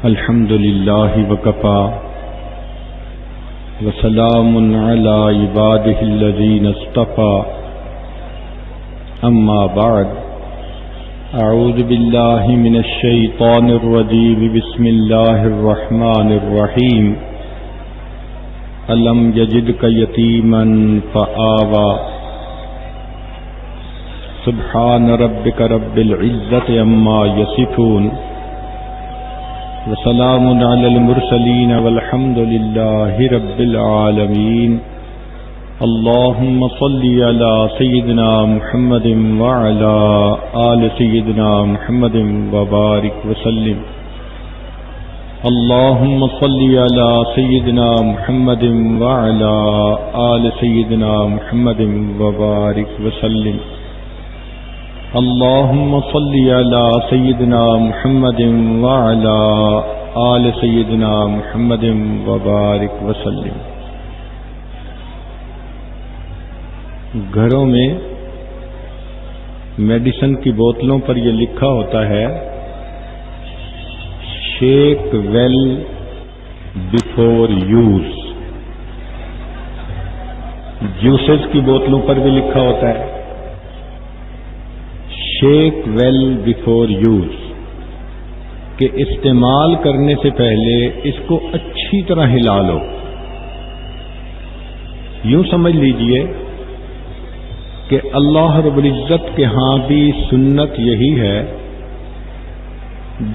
الحمد لله وكفى وسلام على عباده الذين اصطفى أما بعد أعوذ بالله من الشيطان الرجيم بسم الله الرحمن الرحيم ألم يجدك يتيما فآوى سبحان ربك رب العزة عما يصفون وسلام على المرسلين والحمد لله رب العالمين اللهم صل على سيدنا محمد وعلى آل سيدنا محمد وبارك وسلم اللهم صل على سيدنا محمد وعلى آل سيدنا محمد وبارك وسلم اللهم صل على سيدنا محمد وعلى آل سيدنا محمد وبارك وسلم۔ گھروں میں میڈیسن کی بوتلوں پر یہ لکھا ہوتا ہے shake well before use. Juices کی بوتلوں پر بھی لکھا ہوتا ہے شیک ویل بیفور یوز، کہ استعمال کرنے سے پہلے اس کو اچھی طرح ہلا لو۔ یوں سمجھ لیجئے کہ اللہ رب العزت کے ہاں بھی سنت یہی ہے،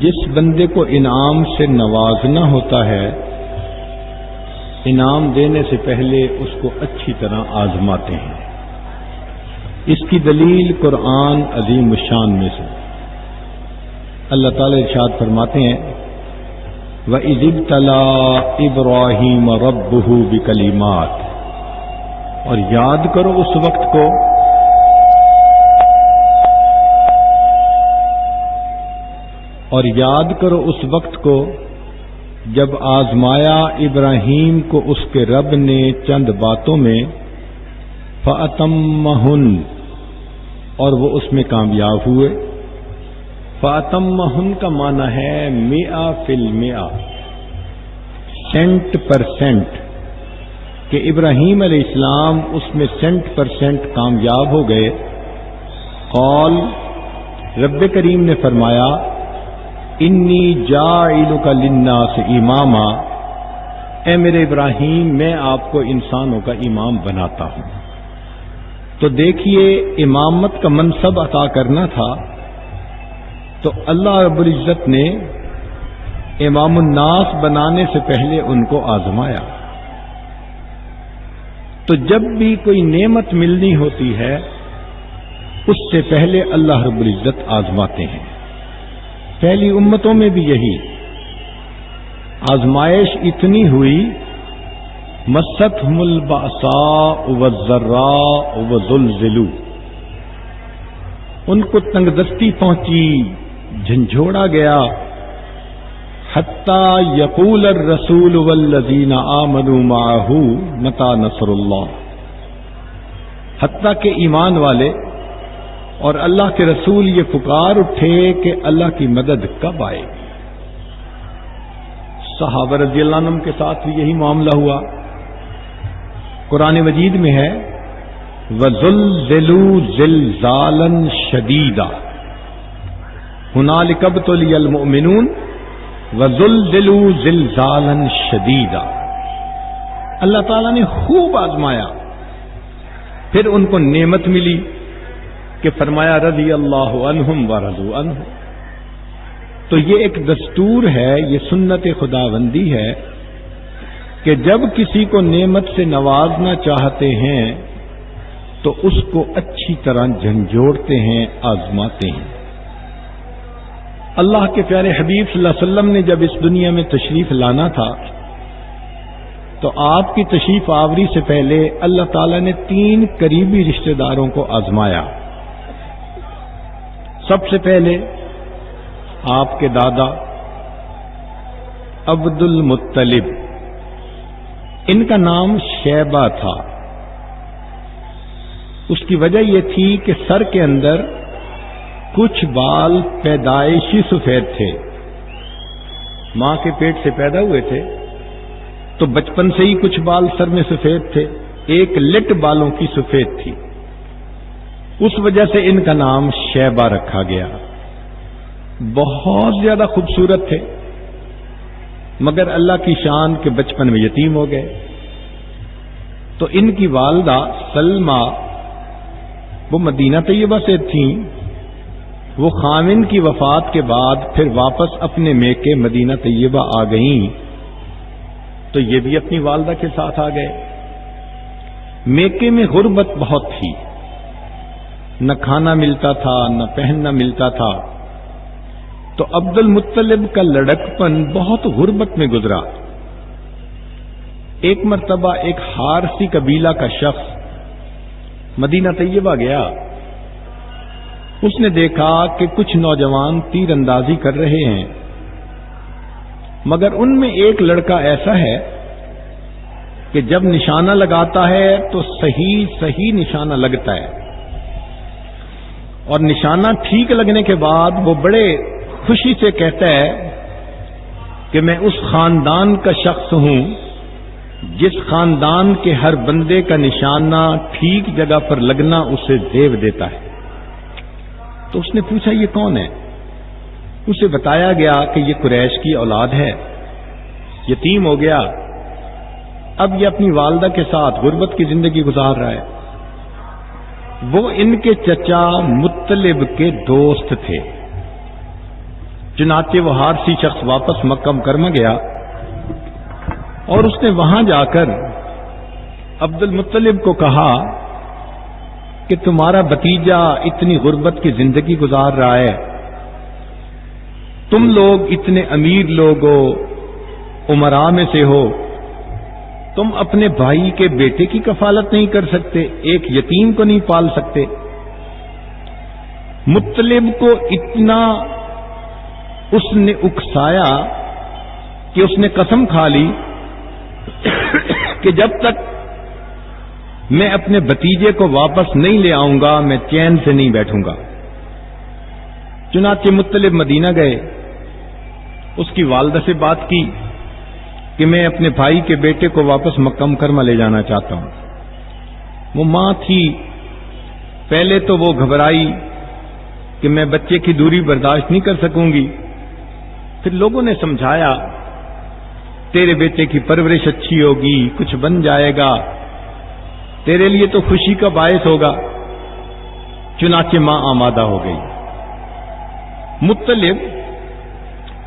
جس بندے کو انعام سے نوازنا ہوتا ہے انعام دینے سے پہلے اس کو اچھی طرح آزماتے ہیں۔ اس کی دلیل قرآن عظیم الشان میں سے اللہ تعالی ارشاد فرماتے ہیں وَإِذِ ابْتَلَىٰ إِبْرَاهِيمَ رَبُّهُ بِكَلِمَاتٍ، اور یاد کرو اس وقت کو جب آزمایا ابراہیم کو اس کے رب نے چند باتوں میں فَأَتَمَّهُنَّ، اور وہ اس میں کامیاب ہوئے۔ فَأَتَمَّهُنَّ کا معنی ہے 100%، 100%، کہ ابراہیم علیہ السلام اس میں 100% کامیاب ہو گئے۔ قال، رب کریم نے فرمایا انی جاعلک للناس اماما، اے میرے ابراہیم میں آپ کو انسانوں کا امام بناتا ہوں۔ تو دیکھیے امامت کا منصب عطا کرنا تھا تو اللہ رب العزت نے امام الناس بنانے سے پہلے ان کو آزمایا۔ تو جب بھی کوئی نعمت ملنی ہوتی ہے اس سے پہلے اللہ رب العزت آزماتے ہیں۔ پہلی امتوں میں بھی یہی آزمائش اتنی ہوئی مستهم البأساء والضراء وزلزلوا، ان کو تنگ دستی پہنچی، جھنجھوڑا گیا، حتی یقول الرسول والذین آمنوا معه متی نصر اللہ، حتی کہ ایمان والے اور اللہ کے رسول یہ پکار اٹھے کہ اللہ کی مدد کب آئے گی۔ صحابہ رضی اللہ عنہم کے ساتھ بھی یہی معاملہ ہوا۔ قرآن مجید میں ہے وَزُلْزِلُوا زِلْزَالًا شَدِيدًا هُنَالِكَ ابْتُلِيَ الْمُؤْمِنُونَ وَزُلْزِلُوا زِلْزَالًا شَدِيدًا، اللہ تعالیٰ نے خوب آزمایا، پھر ان کو نعمت ملی کہ فرمایا رضی اللہ عنہم ورضوا عنہ۔ تو یہ ایک دستور ہے، یہ سنت خداوندی ہے کہ جب کسی کو نعمت سے نوازنا چاہتے ہیں تو اس کو اچھی طرح جھنجھوڑتے ہیں، آزماتے ہیں۔ اللہ کے پیارے حبیب صلی اللہ علیہ وسلم نے جب اس دنیا میں تشریف لانا تھا تو آپ کی تشریف آوری سے پہلے اللہ تعالیٰ نے 3 قریبی رشتہ داروں کو آزمایا۔ سب سے پہلے آپ کے دادا عبد المطلب، ان کا نام شیبہ تھا۔ اس کی وجہ یہ تھی کہ سر کے اندر کچھ بال پیدائشی سفید تھے، ماں کے پیٹ سے پیدا ہوئے تھے تو بچپن سے ہی کچھ بال سر میں سفید تھے، ایک لٹ بالوں کی سفید تھی، اس وجہ سے ان کا نام شیبہ رکھا گیا۔ بہت زیادہ خوبصورت تھے، مگر اللہ کی شان کے بچپن میں یتیم ہو گئے۔ تو ان کی والدہ سلمہ وہ مدینہ طیبہ سے تھیں، وہ خاوند کی وفات کے بعد پھر واپس اپنے میکے مدینہ طیبہ آ گئیں، تو یہ بھی اپنی والدہ کے ساتھ آ گئے۔ میکے میں غربت بہت تھی، نہ کھانا ملتا تھا نہ پہننا ملتا تھا، تو عبد المطلب کا لڑکپن بہت غربت میں گزرا۔ ایک مرتبہ ایک حارثی قبیلہ کا شخص مدینہ طیبہ گیا، اس نے دیکھا کہ کچھ نوجوان تیر اندازی کر رہے ہیں، مگر ان میں ایک لڑکا ایسا ہے کہ جب نشانہ لگاتا ہے تو صحیح نشانہ لگتا ہے، اور نشانہ ٹھیک لگنے کے بعد وہ بڑے خوشی سے کہتا ہے کہ میں اس خاندان کا شخص ہوں جس خاندان کے ہر بندے کا نشانہ ٹھیک جگہ پر لگنا اسے زیب دیتا ہے۔ تو اس نے پوچھا یہ کون ہے؟ اسے بتایا گیا کہ یہ قریش کی اولاد ہے، یتیم ہو گیا، اب یہ اپنی والدہ کے ساتھ غربت کی زندگی گزار رہا ہے۔ وہ ان کے چچا مطلب کے دوست تھے۔ چنانچہ وہ حارثی شخص واپس مکہ مکرمہ گیا اور اس نے وہاں جا کر عبد المطلب کو کہا کہ تمہارا بھتیجا اتنی غربت کی زندگی گزار رہا ہے، تم لوگ اتنے امیر لوگ ہو، امراء میں سے ہو، تم اپنے بھائی کے بیٹے کی کفالت نہیں کر سکتے، ایک یتیم کو نہیں پال سکتے۔ مطلب کو اتنا اس نے اکسایا کہ اس نے قسم کھا لی کہ جب تک میں اپنے بھتیجے کو واپس نہیں لے آؤں گا میں چین سے نہیں بیٹھوں گا۔ چنانچہ مطلب مدینہ گئے، اس کی والدہ سے بات کی کہ میں اپنے بھائی کے بیٹے کو واپس مکہ مکرمہ لے جانا چاہتا ہوں۔ وہ ماں تھی، پہلے تو وہ گھبرائی کہ میں بچے کی دوری برداشت نہیں کر سکوں گی، پھر لوگوں نے سمجھایا تیرے بیٹے کی پرورش اچھی ہوگی، کچھ بن جائے گا، تیرے لیے تو خوشی کا باعث ہوگا۔ چنانچہ ماں آمادہ ہو گئی۔ مطلب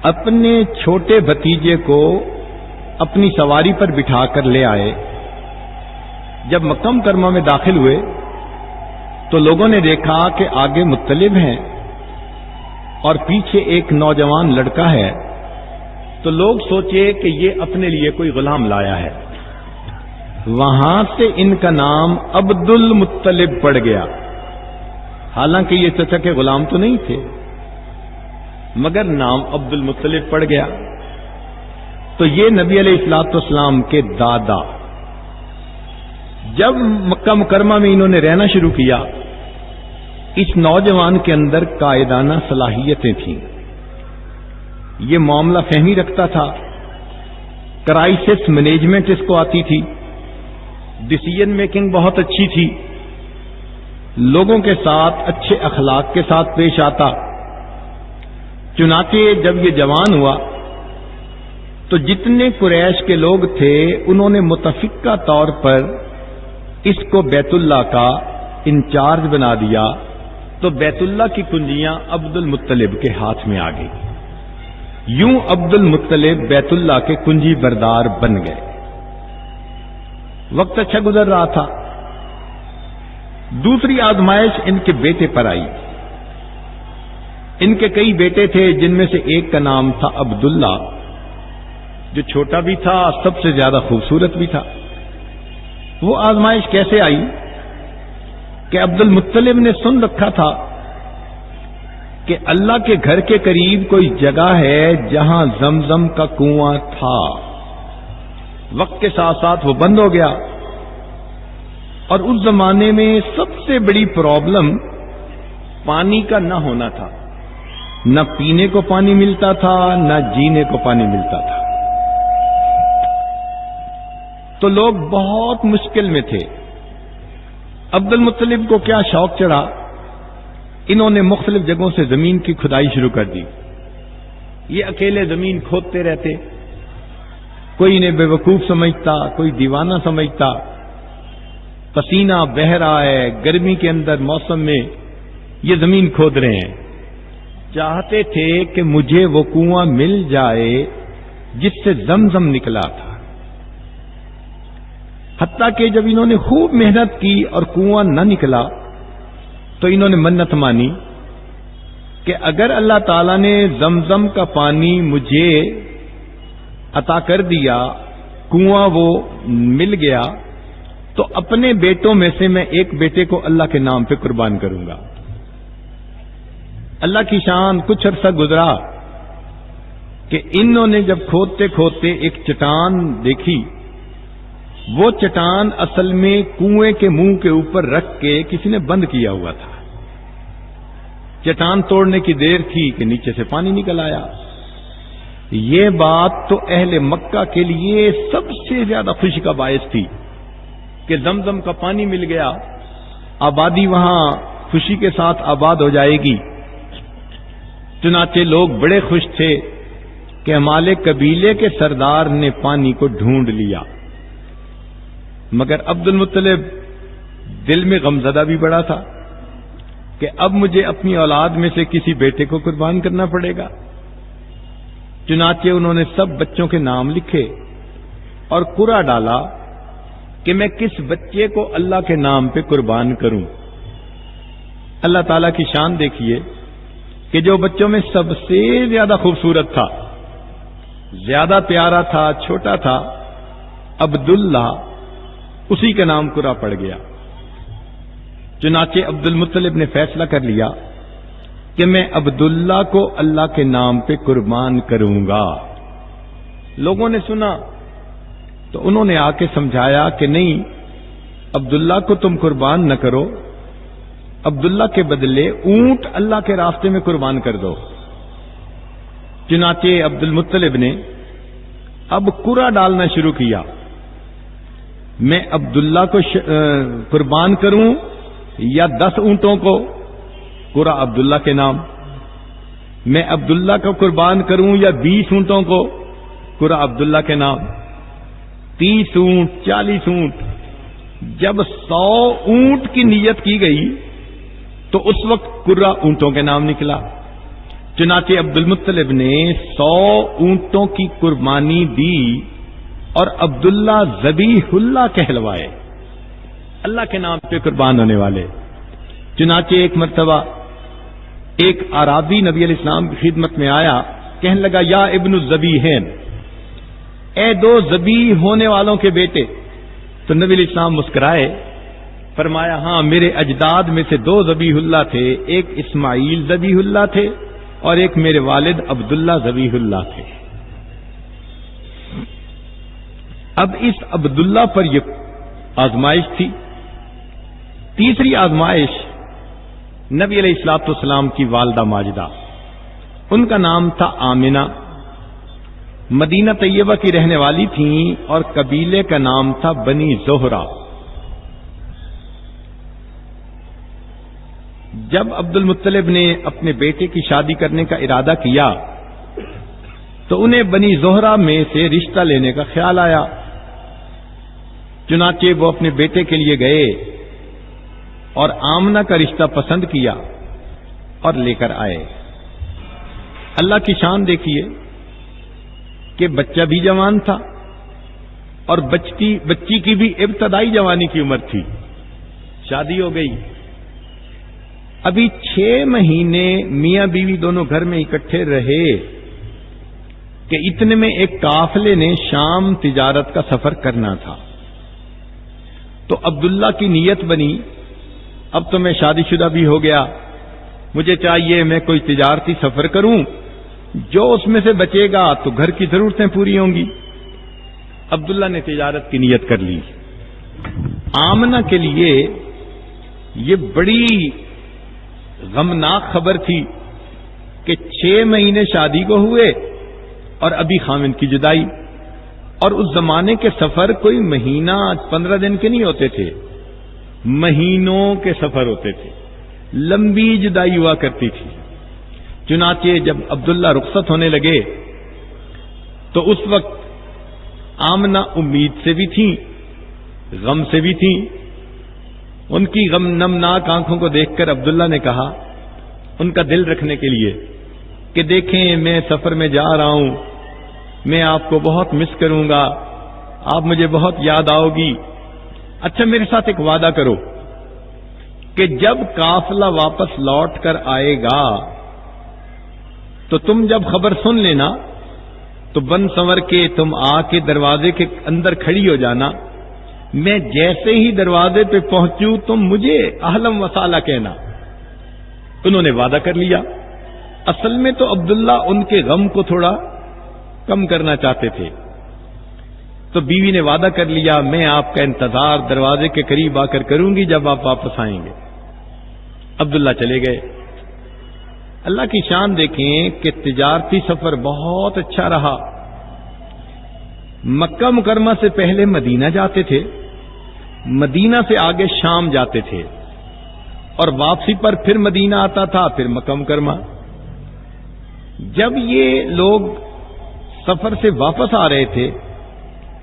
اپنے چھوٹے بھتیجے کو اپنی سواری پر بٹھا کر لے آئے۔ جب مکہ مکرمہ میں داخل ہوئے تو لوگوں نے دیکھا کہ آگے مطلب ہیں اور پیچھے ایک نوجوان لڑکا ہے، تو لوگ سوچے کہ یہ اپنے لیے کوئی غلام لایا ہے۔ وہاں سے ان کا نام عبد المطلب پڑ گیا، حالانکہ یہ چچا کے غلام تو نہیں تھے، مگر نام عبد المطلب پڑ گیا۔ تو یہ نبی علیہ الصلوۃ والسلام کے دادا۔ جب مکہ مکرمہ میں انہوں نے رہنا شروع کیا، اس نوجوان کے اندر قائدانہ صلاحیتیں تھیں، یہ معاملہ فہمی رکھتا تھا، کرائسس مینجمنٹ اس کو آتی تھی، ڈیسیژن میکنگ بہت اچھی تھی، لوگوں کے ساتھ اچھے اخلاق کے ساتھ پیش آتا۔ چنانچہ جب یہ جوان ہوا تو جتنے قریش کے لوگ تھے انہوں نے متفقہ طور پر اس کو بیت اللہ کا انچارج بنا دیا، تو بیت اللہ کی کنجیاں عبد المطلب کے ہاتھ میں آ گئی۔ یوں عبد المطلب بیت اللہ کے کنجی بردار بن گئے۔ وقت اچھا گزر رہا تھا، دوسری آزمائش ان کے بیٹے پر آئی۔ ان کے کئی بیٹے تھے، جن میں سے ایک کا نام تھا عبداللہ، جو چھوٹا بھی تھا، سب سے زیادہ خوبصورت بھی تھا۔ وہ آزمائش کیسے آئی کہ عبد المطلب نے سن رکھا تھا کہ اللہ کے گھر کے قریب کوئی جگہ ہے جہاں زمزم کا کنواں تھا۔ وقت کے ساتھ ساتھ وہ بند ہو گیا، اور اس زمانے میں سب سے بڑی پرابلم پانی کا نہ ہونا تھا۔ نہ پینے کو پانی ملتا تھا نہ جینے کو پانی ملتا تھا. تو لوگ بہت مشکل میں تھے. عبد المطلب کو کیا شوق چڑھا، انہوں نے مختلف جگہوں سے زمین کی کھدائی شروع کر دی. یہ اکیلے زمین کھودتے رہتے، کوئی انہیں بے وقوف سمجھتا، کوئی دیوانہ سمجھتا. پسینہ بہہ رہا ہے، گرمی کے اندر موسم میں یہ زمین کھود رہے ہیں. چاہتے تھے کہ مجھے وہ کنواں مل جائے جس سے زمزم نکلا تھا. حتیٰ کہ جب انہوں نے خوب محنت کی اور کنواں نہ نکلا تو انہوں نے منت مانی کہ اگر اللہ تعالیٰ نے زمزم کا پانی مجھے عطا کر دیا، کنواں وہ مل گیا، تو اپنے بیٹوں میں سے میں ایک بیٹے کو اللہ کے نام پہ قربان کروں گا. اللہ کی شان. کچھ عرصہ گزرا کہ انہوں نے جب کھودتے کھودتے ایک چٹان دیکھی. وہ چٹان اصل میں کنویں کے منہ کے اوپر رکھ کے کسی نے بند کیا ہوا تھا. چٹان توڑنے کی دیر تھی کہ نیچے سے پانی نکل آیا. یہ بات تو اہل مکہ کے لیے سب سے زیادہ خوشی کا باعث تھی کہ زمزم کا پانی مل گیا، آبادی وہاں خوشی کے ساتھ آباد ہو جائے گی. چنانچہ لوگ بڑے خوش تھے کہ ہمارے قبیلے کے سردار نے پانی کو ڈھونڈ لیا. مگر عبد المطلب دل میں غمزدہ بھی بڑا تھا کہ اب مجھے اپنی اولاد میں سے کسی بیٹے کو قربان کرنا پڑے گا. چنانچہ انہوں نے سب بچوں کے نام لکھے اور قرعہ ڈالا کہ میں کس بچے کو اللہ کے نام پہ قربان کروں. اللہ تعالیٰ کی شان دیکھیے کہ جو بچوں میں سب سے زیادہ خوبصورت تھا، زیادہ پیارا تھا، چھوٹا تھا، عبداللہ، اسی کا نام قرعہ پڑ گیا. چنانچہ عبد المطلب نے فیصلہ کر لیا کہ میں عبداللہ کو اللہ کے نام پہ قربان کروں گا. لوگوں نے سنا تو انہوں نے آ کے سمجھایا کہ نہیں، عبداللہ کو تم قربان نہ کرو، عبداللہ کے بدلے اونٹ اللہ کے راستے میں قربان کر دو. چنانچہ عبد المطلب نے اب قرعہ ڈالنا شروع کیا. میں عبداللہ کو قربان کروں یا 10 اونٹوں کو؟ قرعہ عبداللہ کے نام. میں عبداللہ کو قربان کروں یا 20 اونٹوں کو؟ قرعہ عبداللہ کے نام. 30 اونٹ، 40 اونٹ. جب 100 اونٹ کی نیت کی گئی تو اس وقت قرعہ اونٹوں کے نام نکلا. چنانچہ عبد المطلب نے 100 اونٹوں کی قربانی دی اور عبداللہ ذبیح اللہ کہلوائے، اللہ کے نام پہ قربان ہونے والے. چنانچہ ایک مرتبہ ایک اعرابی نبی علیہ السلام کی خدمت میں آیا، کہنے لگا یا ابن الذبیحین، اے 2 ذبیح ہونے والوں کے بیٹے. تو نبی علیہ السلام مسکرائے، فرمایا ہاں میرے اجداد میں سے 2 ذبیح اللہ تھے، ایک اسماعیل ذبیح اللہ تھے اور ایک میرے والد عبداللہ ذبیح اللہ تھے. اب اس عبداللہ پر یہ آزمائش تھی. تیسری آزمائش نبی علیہ الصلوۃ والسلام کی والدہ ماجدہ، ان کا نام تھا آمنہ، مدینہ طیبہ کی رہنے والی تھیں اور قبیلے کا نام تھا بنی زہرہ. جب عبد المطلب نے اپنے بیٹے کی شادی کرنے کا ارادہ کیا تو انہیں بنی زہرہ میں سے رشتہ لینے کا خیال آیا. چنانچہ وہ اپنے بیٹے کے لیے گئے اور آمنہ کا رشتہ پسند کیا اور لے کر آئے. اللہ کی شان دیکھیے کہ بچہ بھی جوان تھا اور بچی کی بھی ابتدائی جوانی کی عمر تھی. شادی ہو گئی. ابھی 6 مہینے میاں بیوی دونوں گھر میں اکٹھے رہے کہ اتنے میں ایک قافلے نے شام تجارت کا سفر کرنا تھا. تو عبداللہ کی نیت بنی اب تو میں شادی شدہ بھی ہو گیا، مجھے چاہیے میں کوئی تجارتی سفر کروں، جو اس میں سے بچے گا تو گھر کی ضرورتیں پوری ہوں گی. عبداللہ نے تجارت کی نیت کر لی. آمنہ کے لیے یہ بڑی غمناک خبر تھی کہ 6 مہینے شادی کو ہوئے اور ابھی خاوند کی جدائی. اور اس زمانے کے سفر کوئی مہینہ 15 دن کے نہیں ہوتے تھے، مہینوں کے سفر ہوتے تھے، لمبی جدائی ہوا کرتی تھی. چنانچہ جب عبداللہ رخصت ہونے لگے تو اس وقت آمنہ امید سے بھی تھیں، غم سے بھی تھیں. ان کی غم نمناک آنکھوں کو دیکھ کر عبداللہ نے کہا ان کا دل رکھنے کے لیے کہ دیکھیں میں سفر میں جا رہا ہوں، میں آپ کو بہت مس کروں گا، آپ مجھے بہت یاد آؤ گی. اچھا میرے ساتھ ایک وعدہ کرو کہ جب قافلہ واپس لوٹ کر آئے گا تو تم جب خبر سن لینا تو بن سنور کے تم آ کے دروازے کے اندر کھڑی ہو جانا. میں جیسے ہی دروازے پہ پہنچوں تم مجھے اہلم وسالہ کہنا. انہوں نے وعدہ کر لیا. اصل میں تو عبداللہ ان کے غم کو تھوڑا کم کرنا چاہتے تھے. تو بیوی نے وعدہ کر لیا میں آپ کا انتظار دروازے کے قریب آ کر کروں گی جب آپ واپس آئیں گے. عبداللہ چلے گئے. اللہ کی شان دیکھیں کہ تجارتی سفر بہت اچھا رہا. مکہ مکرمہ سے پہلے مدینہ جاتے تھے، مدینہ سے آگے شام جاتے تھے، اور واپسی پر پھر مدینہ آتا تھا، پھر مکہ مکرمہ. جب یہ لوگ سفر سے واپس آ رہے تھے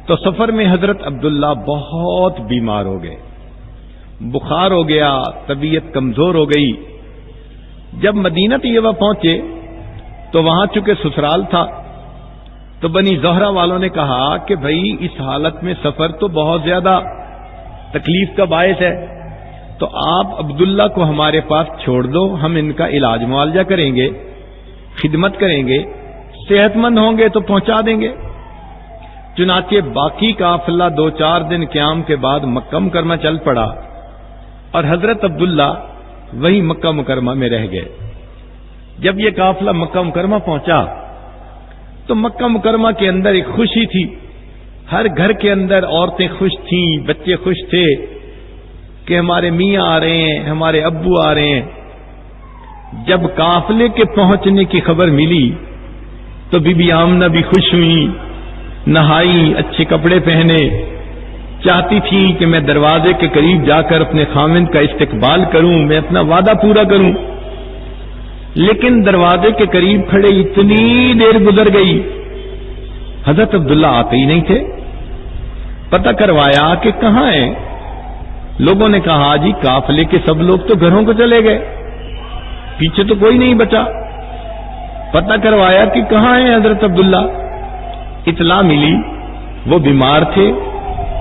تو سفر میں حضرت عبداللہ بہت بیمار ہو گئے، بخار ہو گیا، طبیعت کمزور ہو گئی. جب مدینہ طیبہ پہنچے تو وہاں چونکہ سسرال تھا تو بنی زہرہ والوں نے کہا کہ بھائی اس حالت میں سفر تو بہت زیادہ تکلیف کا باعث ہے، تو آپ عبداللہ کو ہمارے پاس چھوڑ دو، ہم ان کا علاج معالجہ کریں گے، خدمت کریں گے، صحت مند ہوں گے تو پہنچا دیں گے. چنانچہ باقی قافلہ 2-4 دن قیام کے بعد مکہ مکرمہ چل پڑا اور حضرت عبداللہ وہی مکہ مکرمہ میں رہ گئے. جب یہ قافلہ مکہ مکرمہ پہنچا تو مکہ مکرمہ کے اندر ایک خوشی تھی. ہر گھر کے اندر عورتیں خوش تھیں، بچے خوش تھے کہ ہمارے میاں آ رہے ہیں، ہمارے ابو آ رہے ہیں. جب قافلے کے پہنچنے کی خبر ملی تو بی بی آمنہ بھی خوش ہوئی، نہائی، اچھے کپڑے پہنے، چاہتی تھی کہ میں دروازے کے قریب جا کر اپنے خاوند کا استقبال کروں، میں اپنا وعدہ پورا کروں. لیکن دروازے کے قریب کھڑے اتنی دیر گزر گئی، حضرت عبداللہ آتے ہی نہیں تھے. پتہ کروایا کہ کہاں ہیں. لوگوں نے کہا جی قافلے کے سب لوگ تو گھروں کو چلے گئے، پیچھے تو کوئی نہیں بچا. پتہ کروایا کہ کہاں ہیں حضرت عبداللہ. اطلاع ملی وہ بیمار تھے،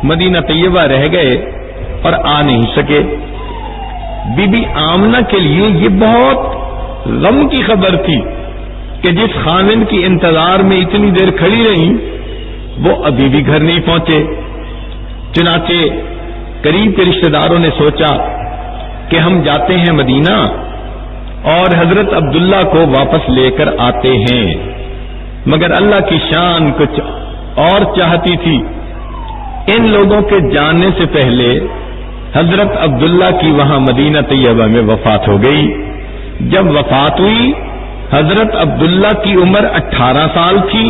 مدینہ طیبہ رہ گئے اور آ نہیں سکے. بی بی آمنہ کے لیے یہ بہت غم کی خبر تھی کہ جس خاوند کی انتظار میں اتنی دیر کھڑی رہی وہ ابھی بھی گھر نہیں پہنچے. چنانچہ قریب کے رشتہ داروں نے سوچا کہ ہم جاتے ہیں مدینہ اور حضرت عبداللہ کو واپس لے کر آتے ہیں. مگر اللہ کی شان کچھ اور چاہتی تھی. ان لوگوں کے جاننے سے پہلے حضرت عبداللہ کی وہاں مدینہ طیبہ میں وفات ہو گئی. جب وفات ہوئی حضرت عبداللہ کی عمر 18 سال تھی،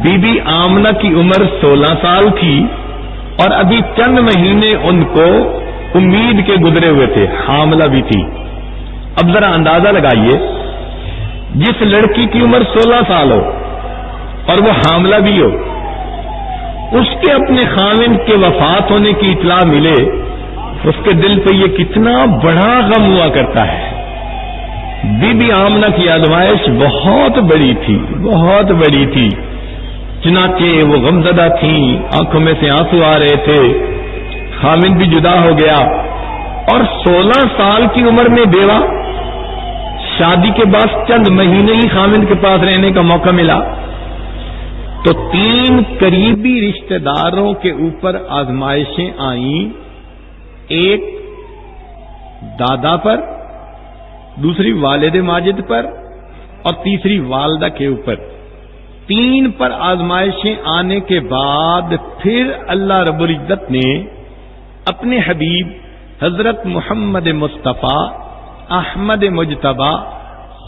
بی بی آمنہ کی عمر 16 سال تھی، اور ابھی چند مہینے ان کو امید کے گزرے ہوئے تھے، حاملہ بھی تھی. اب ذرا اندازہ لگائیے، جس لڑکی کی عمر 16 سال ہو اور وہ حاملہ بھی ہو، اس کے اپنے خاوند کے وفات ہونے کی اطلاع ملے، اس کے دل پہ یہ کتنا بڑا غم ہوا کرتا ہے. بی بی آمنہ کی آزمائش بہت بڑی تھی، بہت بڑی تھی. چنانچہ وہ غمزدہ تھیں، آنکھوں میں سے آنسو آ رہے تھے. خاوند بھی جدا ہو گیا اور 16 سال کی عمر میں بیوہ. شادی کے بعد چند مہینے ہی خاوند کے پاس رہنے کا موقع ملا تو 3 قریبی رشتہ داروں کے اوپر آزمائشیں آئیں. ایک دادا پر، دوسری والد ماجد پر اور تیسری والدہ کے اوپر. 3 پر آزمائشیں آنے کے بعد پھر اللہ رب العزت نے اپنے حبیب حضرت محمد مصطفیٰ احمد مجتبی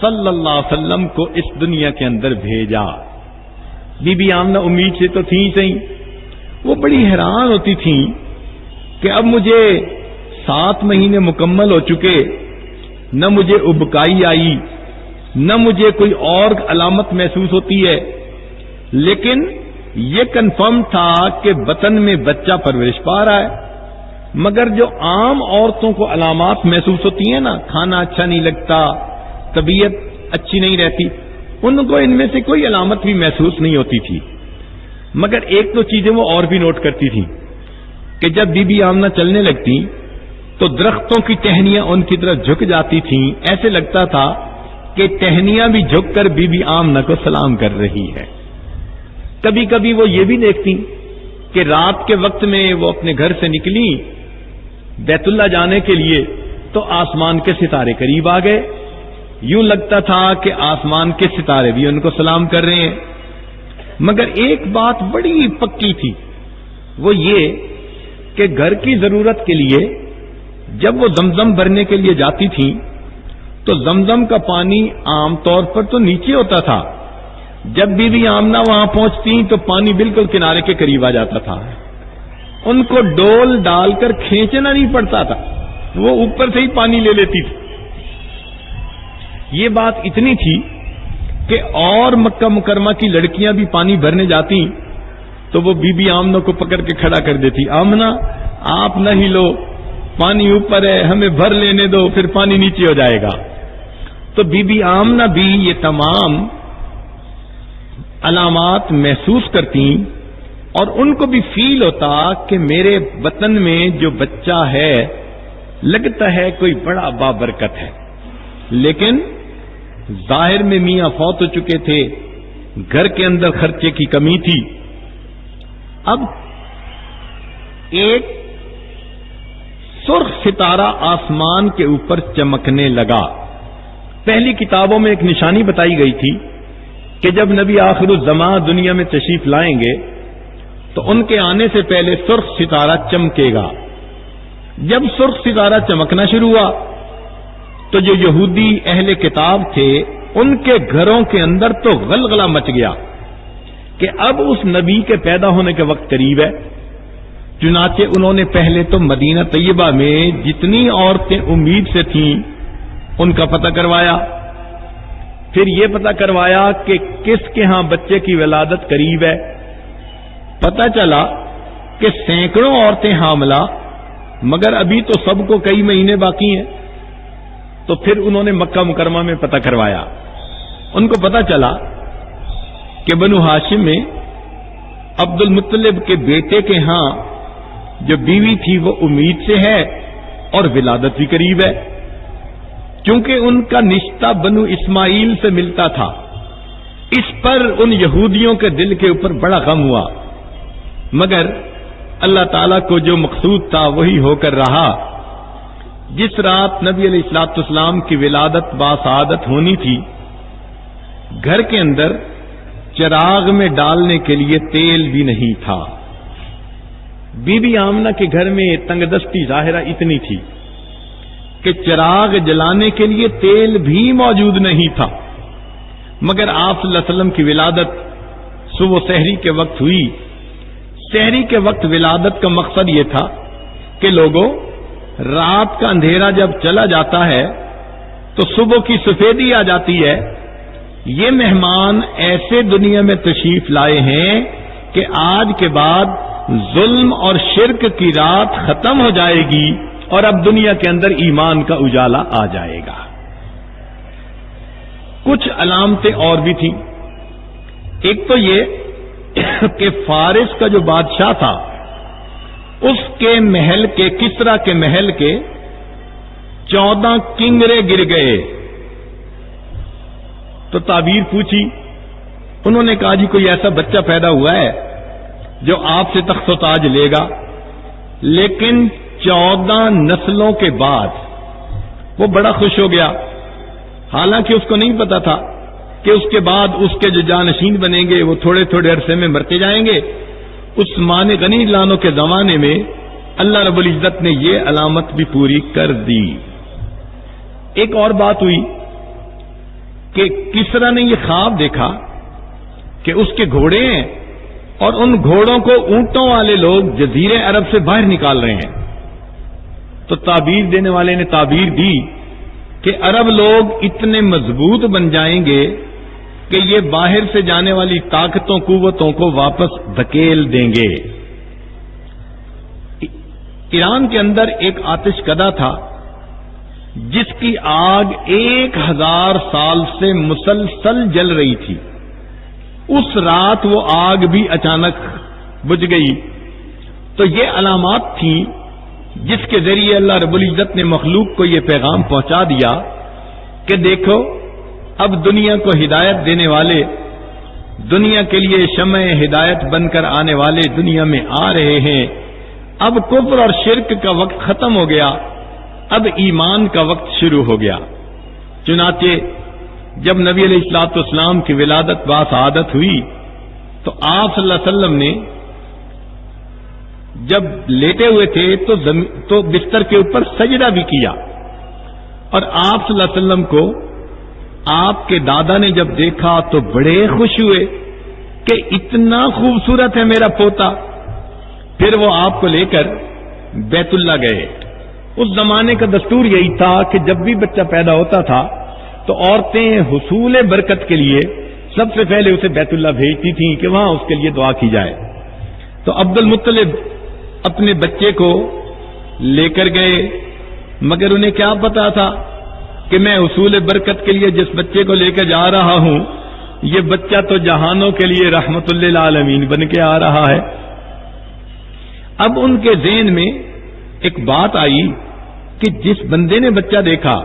صلی اللہ علیہ وسلم کو اس دنیا کے اندر بھیجا۔ بی بی آمنہ امید سے تو تھیں صحیح، وہ بڑی حیران ہوتی تھیں کہ اب مجھے 7 مہینے مکمل ہو چکے، نہ مجھے ابکائی آئی، نہ مجھے کوئی اور علامت محسوس ہوتی ہے، لیکن یہ کنفرم تھا کہ بطن میں بچہ پرورش پا رہا ہے۔ مگر جو عام عورتوں کو علامات محسوس ہوتی ہیں نا، کھانا اچھا نہیں لگتا، طبیعت اچھی نہیں رہتی، ان کو ان میں سے کوئی علامت بھی محسوس نہیں ہوتی تھی۔ مگر ایک دو چیزیں وہ اور بھی نوٹ کرتی تھیں کہ جب بی بی آمنہ چلنے لگتی تو درختوں کی ٹہنیاں ان کی طرف جھک جاتی تھیں، ایسے لگتا تھا کہ ٹہنیاں بھی جھک کر بی بی آمنہ کو سلام کر رہی ہے۔ کبھی کبھی وہ یہ بھی دیکھتی کہ رات کے وقت میں وہ اپنے گھر سے نکلی بیت اللہ جانے کے لیے تو آسمان کے ستارے قریب آ گئے، یوں لگتا تھا کہ آسمان کے ستارے بھی ان کو سلام کر رہے ہیں۔ مگر ایک بات بڑی پکی تھی، وہ یہ کہ گھر کی ضرورت کے لیے جب وہ زمزم بھرنے کے لیے جاتی تھیں تو زمزم کا پانی عام طور پر تو نیچے ہوتا تھا، جب بی بی آمنہ وہاں پہنچتی تو پانی بالکل کنارے کے قریب آ جاتا تھا، ان کو ڈول ڈال کر کھینچنا نہیں پڑتا تھا، وہ اوپر سے ہی پانی لے لیتی تھی۔ یہ بات اتنی تھی کہ اور مکہ مکرمہ کی لڑکیاں بھی پانی بھرنے جاتی تو وہ بی بی آمنہ کو پکڑ کے کھڑا کر دیتی، آمنہ آپ نہ ہی لو، پانی اوپر ہے، ہمیں بھر لینے دو، پھر پانی نیچے ہو جائے گا۔ تو بی بی آمنہ بھی یہ تمام علامات محسوس کرتی اور ان کو بھی فیل ہوتا کہ میرے وطن میں جو بچہ ہے لگتا ہے کوئی بڑا بابرکت ہے، لیکن ظاہر میں میاں فوت ہو چکے تھے، گھر کے اندر خرچے کی کمی تھی۔ اب ایک سرخ ستارہ آسمان کے اوپر چمکنے لگا۔ پہلی کتابوں میں ایک نشانی بتائی گئی تھی کہ جب نبی آخر الزماں دنیا میں تشریف لائیں گے تو ان کے آنے سے پہلے سرخ ستارہ چمکے گا۔ جب سرخ ستارہ چمکنا شروع ہوا تو جو یہودی اہل کتاب تھے ان کے گھروں کے اندر تو غلغلہ مچ گیا کہ اب اس نبی کے پیدا ہونے کے وقت قریب ہے۔ چنانچہ انہوں نے پہلے تو مدینہ طیبہ میں جتنی عورتیں امید سے تھیں ان کا پتہ کروایا، پھر یہ پتہ کروایا کہ کس کے ہاں بچے کی ولادت قریب ہے۔ پتہ چلا کہ سینکڑوں عورتیں حاملہ، مگر ابھی تو سب کو کئی مہینے باقی ہیں۔ تو پھر انہوں نے مکہ مکرمہ میں پتہ کروایا، ان کو پتہ چلا کہ بنو ہاشم میں عبد المطلب کے بیٹے کے ہاں جو بیوی تھی وہ امید سے ہے اور ولادت بھی قریب ہے۔ چونکہ ان کا رشتہ بنو اسماعیل سے ملتا تھا، اس پر ان یہودیوں کے دل کے اوپر بڑا غم ہوا، مگر اللہ تعالیٰ کو جو مقصود تھا وہی ہو کر رہا۔ جس رات نبی علیہ الصلوۃ والسلام کی ولادت باسعادت ہونی تھی، گھر کے اندر چراغ میں ڈالنے کے لیے تیل بھی نہیں تھا۔ بی بی آمنہ کے گھر میں تنگ دستی ظاہرہ اتنی تھی کہ چراغ جلانے کے لیے تیل بھی موجود نہیں تھا، مگر آپ صلی اللہ علیہ وسلم کی ولادت صبح سحری کے وقت ہوئی۔ سحری کے وقت ولادت کا مقصد یہ تھا کہ لوگوں، رات کا اندھیرا جب چلا جاتا ہے تو صبح کی سفیدی آ جاتی ہے۔ یہ مہمان ایسے دنیا میں تشریف لائے ہیں کہ آج کے بعد ظلم اور شرک کی رات ختم ہو جائے گی اور اب دنیا کے اندر ایمان کا اجالا آ جائے گا۔ کچھ علامتیں اور بھی تھیں۔ ایک تو یہ کہ فارس کا جو بادشاہ تھا اس کے محل کے، کسرا کے محل کے 14 کنگرے گر گئے۔ تو تعبیر پوچھی، انہوں نے کہا جی کوئی ایسا بچہ پیدا ہوا ہے جو آپ سے تخت و تاج لے گا، لیکن 14 نسلوں کے بعد وہ بڑا خوش ہو گیا، حالانکہ اس کو نہیں پتا تھا کہ اس کے بعد اس کے جو جانشین بنیں گے وہ تھوڑے تھوڑے عرصے میں مرتے جائیں گے۔ عثمان غنی لانوں کے زمانے میں اللہ رب العزت نے یہ علامت بھی پوری کر دی۔ ایک اور بات ہوئی کہ کسرا نے یہ خواب دیکھا کہ اس کے گھوڑے ہیں اور ان گھوڑوں کو اونٹوں والے لوگ جزیرے عرب سے باہر نکال رہے ہیں. تو تعبیر دینے والے نے تعبیر دی کہ عرب لوگ اتنے مضبوط بن جائیں گے کہ یہ باہر سے جانے والی طاقتوں قوتوں کو واپس دھکیل دیں گے. ایران کے اندر ایک آتش کدہ تھا جس کی آگ 1000 سال سے مسلسل جل رہی تھی. اس رات وہ آگ بھی اچانک بجھ گئی. تو یہ علامات تھیں جس کے ذریعے اللہ رب العزت نے مخلوق کو یہ پیغام پہنچا دیا کہ دیکھو اب دنیا کو ہدایت دینے والے، دنیا کے لیے شمع ہدایت بن کر آنے والے دنیا میں آ رہے ہیں. اب کفر اور شرک کا وقت ختم ہو گیا، اب ایمان کا وقت شروع ہو گیا. چنانچہ جب نبی علیہ الصلوۃ والسلام کی ولادت باسعادت ہوئی تو آپ صلی اللہ علیہ وسلم نے جب لیٹے ہوئے تھے تو بستر کے اوپر سجدہ بھی کیا. اور آپ صلی اللہ علیہ وسلم کو آپ کے دادا نے جب دیکھا تو بڑے خوش ہوئے کہ اتنا خوبصورت ہے میرا پوتا. پھر وہ آپ کو لے کر بیت اللہ گئے. اس زمانے کا دستور یہی تھا کہ جب بھی بچہ پیدا ہوتا تھا تو عورتیں حصول برکت کے لیے سب سے پہلے اسے بیت اللہ بھیجتی تھیں کہ وہاں اس کے لیے دعا کی جائے. تو عبد المطلب اپنے بچے کو لے کر گئے، مگر انہیں کیا پتا تھا کہ میں حصول برکت کے لیے جس بچے کو لے کر جا رہا ہوں یہ بچہ تو جہانوں کے لیے رحمت للعالمین بن کے آ رہا ہے. اب ان کے ذہن میں ایک بات آئی کہ جس بندے نے بچہ دیکھا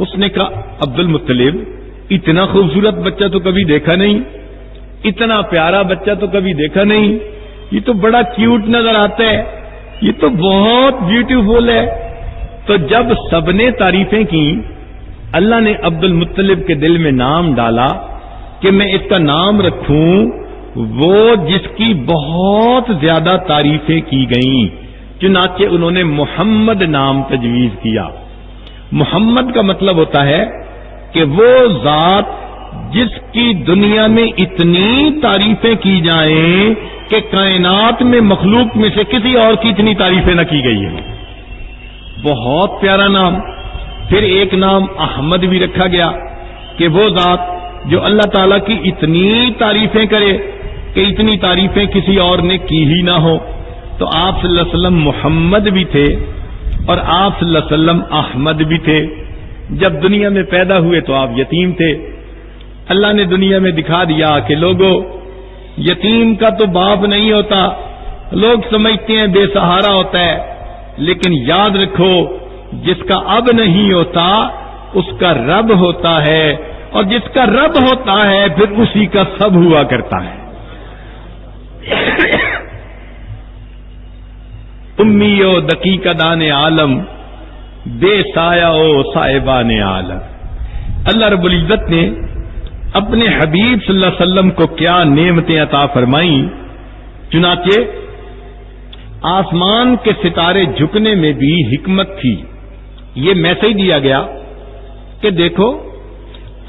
اس نے کہا عبد المطلب اتنا خوبصورت بچہ تو کبھی دیکھا نہیں، اتنا پیارا بچہ تو کبھی دیکھا نہیں، یہ تو بڑا کیوٹ نظر آتا ہے، یہ تو بہت بیوٹیفل ہے. تو جب سب نے تعریفیں کی اللہ نے عبد المطلب کے دل میں نام ڈالا کہ میں اس کا نام رکھوں وہ جس کی بہت زیادہ تعریفیں کی گئیں. چنانچہ انہوں نے محمد نام تجویز کیا. محمد کا مطلب ہوتا ہے کہ وہ ذات جس کی دنیا میں اتنی تعریفیں کی جائیں کہ کائنات میں مخلوق میں سے کسی اور کی اتنی تعریفیں نہ کی گئی ہیں. بہت پیارا نام. پھر ایک نام احمد بھی رکھا گیا کہ وہ ذات جو اللہ تعالیٰ کی اتنی تعریفیں کرے کہ اتنی تعریفیں کسی اور نے کی ہی نہ ہو. تو آپ صلی اللہ علیہ وسلم محمد بھی تھے اور آپ صلی اللہ علیہ وسلم احمد بھی تھے. جب دنیا میں پیدا ہوئے تو آپ یتیم تھے. اللہ نے دنیا میں دکھا دیا کہ لوگوں یتیم کا تو باپ نہیں ہوتا، لوگ سمجھتے ہیں بے سہارا ہوتا ہے، لیکن یاد رکھو جس کا اب نہیں ہوتا اس کا رب ہوتا ہے، اور جس کا رب ہوتا ہے پھر اسی کا سب ہوا کرتا ہے. امی و دقیقہ دان عالم بے سایہ و صاحبان عالم. اللہ رب العزت نے اپنے حبیب صلی اللہ علیہ وسلم کو کیا نعمتیں عطا فرمائیں. چنانچہ آسمان کے ستارے جھکنے میں بھی حکمت تھی. یہ میسج دیا گیا کہ دیکھو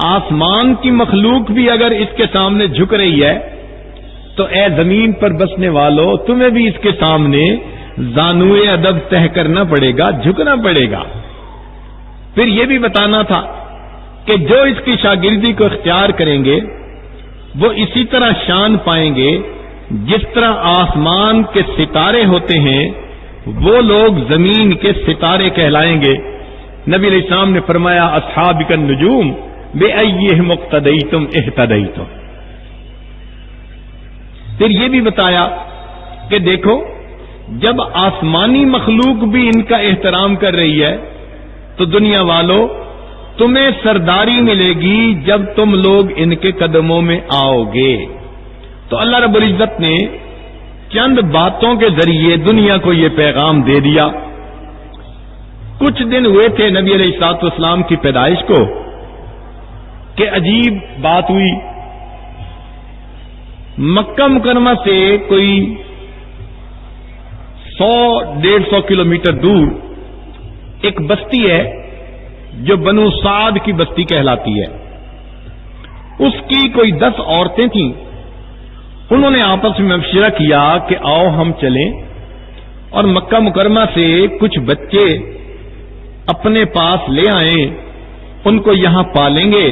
آسمان کی مخلوق بھی اگر اس کے سامنے جھک رہی ہے تو اے زمین پر بسنے والو تمہیں بھی اس کے سامنے زانوئے ادب تہ کرنا پڑے گا، جھکنا پڑے گا. پھر یہ بھی بتانا تھا کہ جو اس کی شاگردی کو اختیار کریں گے وہ اسی طرح شان پائیں گے جس طرح آسمان کے ستارے ہوتے ہیں وہ لوگ زمین کے ستارے کہلائیں گے. نبی علیہ السلام نے فرمایا اصحابک النجوم بأیہم اقتدیتم اہتدیتم. پھر یہ بھی بتایا کہ دیکھو جب آسمانی مخلوق بھی ان کا احترام کر رہی ہے تو دنیا والوں تمہیں سرداری ملے گی جب تم لوگ ان کے قدموں میں آؤ گے. تو اللہ رب العزت نے چند باتوں کے ذریعے دنیا کو یہ پیغام دے دیا. کچھ دن ہوئے تھے نبی علیہ الصلوۃ والسلام کی پیدائش کو کہ عجیب بات ہوئی. مکہ مکرمہ سے کوئی 100-150 کلومیٹر دور ایک بستی ہے جو بنو سعد کی بستی کہلاتی ہے. اس کی کوئی 10 عورتیں تھیں. انہوں نے آپس میں مشورہ کیا کہ آؤ ہم چلیں اور مکہ مکرمہ سے کچھ بچے اپنے پاس لے آئیں، ان کو یہاں پالیں گے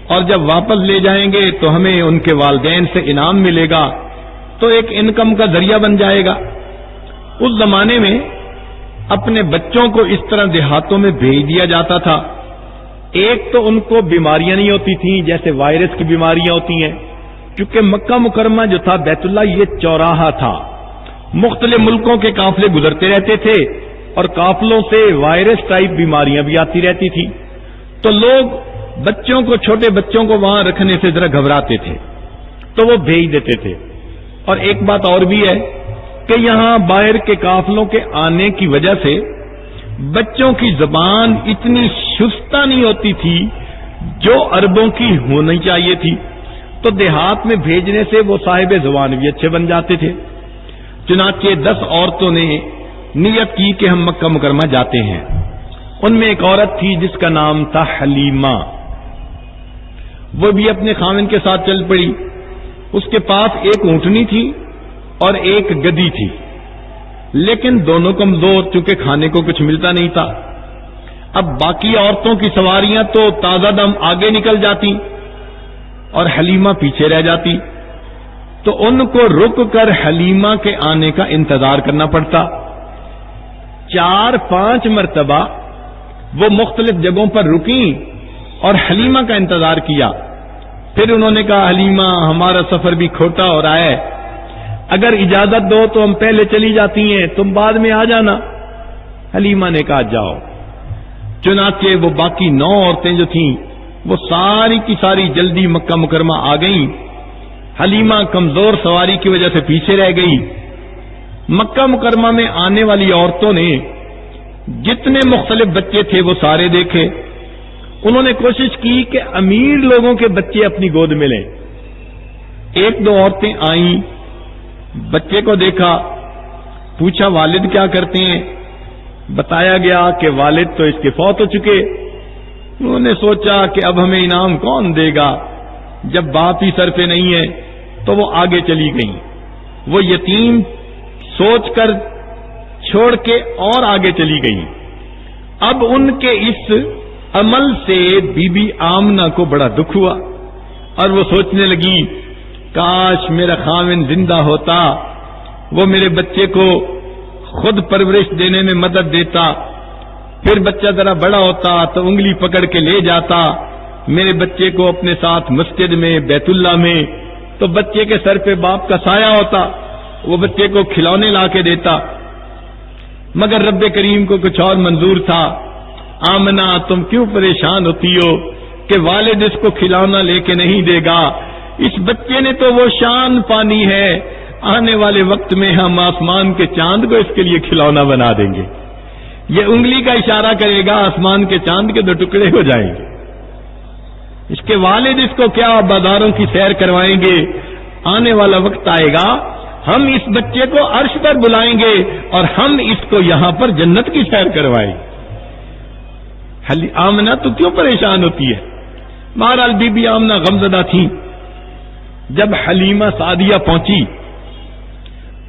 اور جب واپس لے جائیں گے تو ہمیں ان کے والدین سے انعام ملے گا، تو ایک انکم کا ذریعہ بن جائے گا. اس زمانے میں اپنے بچوں کو اس طرح دیہاتوں میں بھیج دیا جاتا تھا. ایک تو ان کو بیماریاں نہیں ہوتی تھیں جیسے وائرس کی بیماریاں ہوتی ہیں، کیونکہ مکہ مکرمہ جو تھا بیت اللہ یہ چوراہا تھا، مختلف ملکوں کے قافلے گزرتے رہتے تھے اور قافلوں سے وائرس ٹائپ بیماریاں بھی آتی رہتی تھی. تو لوگ بچوں کو، چھوٹے بچوں کو وہاں رکھنے سے ذرا گھبراتے تھے تو وہ بھیج دیتے تھے. اور ایک بات اور بھی ہے کہ یہاں باہر کے قافلوں کے آنے کی وجہ سے بچوں کی زبان اتنی شستہ نہیں ہوتی تھی جو عربوں کی ہونی چاہیے تھی، تو دیہات میں بھیجنے سے وہ صاحب زبان بھی اچھے بن جاتے تھے. چنانچہ 10 عورتوں نے نیت کی کہ ہم مکہ مکرمہ جاتے ہیں. ان میں ایک عورت تھی جس کا نام تھا حلیمہ، وہ بھی اپنے خاوند کے ساتھ چل پڑی. اس کے پاس ایک اونٹنی تھی اور ایک گدی تھی، لیکن دونوں کمزور، چونکہ کھانے کو کچھ ملتا نہیں تھا. اب باقی عورتوں کی سواریاں تو تازہ دم آگے نکل جاتی اور حلیمہ پیچھے رہ جاتی، تو ان کو رک کر حلیمہ کے آنے کا انتظار کرنا پڑتا. 4-5 مرتبہ وہ مختلف جگہوں پر رکیں اور حلیمہ کا انتظار کیا. پھر انہوں نے کہا حلیمہ ہمارا سفر بھی کھوٹا ہو رہا ہے، اگر اجازت دو تو ہم پہلے چلی جاتی ہیں، تم بعد میں آ جانا. حلیمہ نے کہا جاؤ. چنانچہ وہ باقی 9 عورتیں جو تھیں وہ ساری کی ساری جلدی مکہ مکرمہ آ گئیں. حلیمہ کمزور سواری کی وجہ سے پیچھے رہ گئی. مکہ مکرمہ میں آنے والی عورتوں نے جتنے مختلف بچے تھے وہ سارے دیکھے. انہوں نے کوشش کی کہ امیر لوگوں کے بچے اپنی گود میں لیں. 1-2 عورتیں آئیں، بچے کو دیکھا، پوچھا والد کیا کرتے ہیں؟ بتایا گیا کہ والد تو اس کے فوت ہو چکے. انہوں نے سوچا کہ اب ہمیں انعام کون دے گا، جب باپ ہی سر پہ نہیں ہے، تو وہ آگے چلی گئیں. وہ یتیم سوچ کر چھوڑ کے اور آگے چلی گئیں. اب ان کے اس عمل سے بی بی آمنہ کو بڑا دکھ ہوا اور وہ سوچنے لگی کاش میرا خاوند زندہ ہوتا، وہ میرے بچے کو خود پرورش دینے میں مدد دیتا، پھر بچہ ذرا بڑا ہوتا تو انگلی پکڑ کے لے جاتا میرے بچے کو اپنے ساتھ مسجد میں، بیت اللہ میں، تو بچے کے سر پہ باپ کا سایہ ہوتا، وہ بچے کو کھلونے لا کے دیتا. مگر رب کریم کو کچھ اور منظور تھا. آمنہ تم کیوں پریشان ہوتی ہو کہ والد اس کو کھلونا لے کے نہیں دے گا؟ اس بچے نے تو وہ شان پانی ہے، آنے والے وقت میں ہم آسمان کے چاند کو اس کے لیے کھلونا بنا دیں گے. یہ انگلی کا اشارہ کرے گا، آسمان کے چاند کے 2 ٹکڑے ہو جائیں گے. اس کے والد اس کو کیا بازاروں کی سیر کروائیں گے. آنے والا وقت آئے گا ہم اس بچے کو عرش پر بلائیں گے اور ہم اس کو یہاں پر جنت کی سیر کروائیں گے. آمنہ تو کیوں پریشان ہوتی ہے؟ بہرحال بی بی آمنہ غمزدہ تھی. جب حلیمہ سعدیہ پہنچی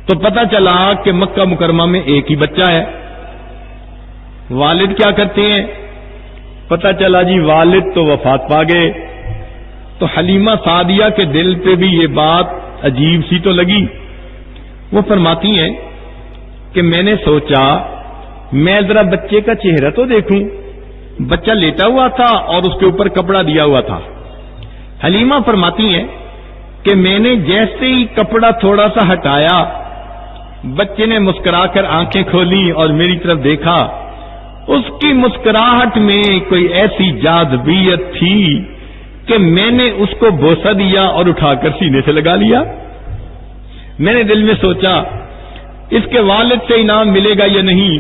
تو پتہ چلا کہ مکہ مکرمہ میں ایک ہی بچہ ہے. والد کیا کرتے ہیں؟ پتہ چلا جی والد تو وفات پا گئے. تو حلیمہ سعدیہ کے دل پہ بھی یہ بات عجیب سی تو لگی. وہ فرماتی ہیں کہ میں نے سوچا میں ذرا بچے کا چہرہ تو دیکھوں. بچہ لیٹا ہوا تھا اور اس کے اوپر کپڑا دیا ہوا تھا. حلیمہ فرماتی ہیں کہ میں نے جیسے ہی کپڑا تھوڑا سا ہٹایا، بچے نے مسکرا کر آنکھیں کھولی اور میری طرف دیکھا. اس کی مسکراہٹ میں کوئی ایسی جاذبیت تھی کہ میں نے اس کو بوسہ دیا اور اٹھا کر سینے سے لگا لیا. میں نے دل میں سوچا اس کے والد سے انعام ملے گا یا نہیں.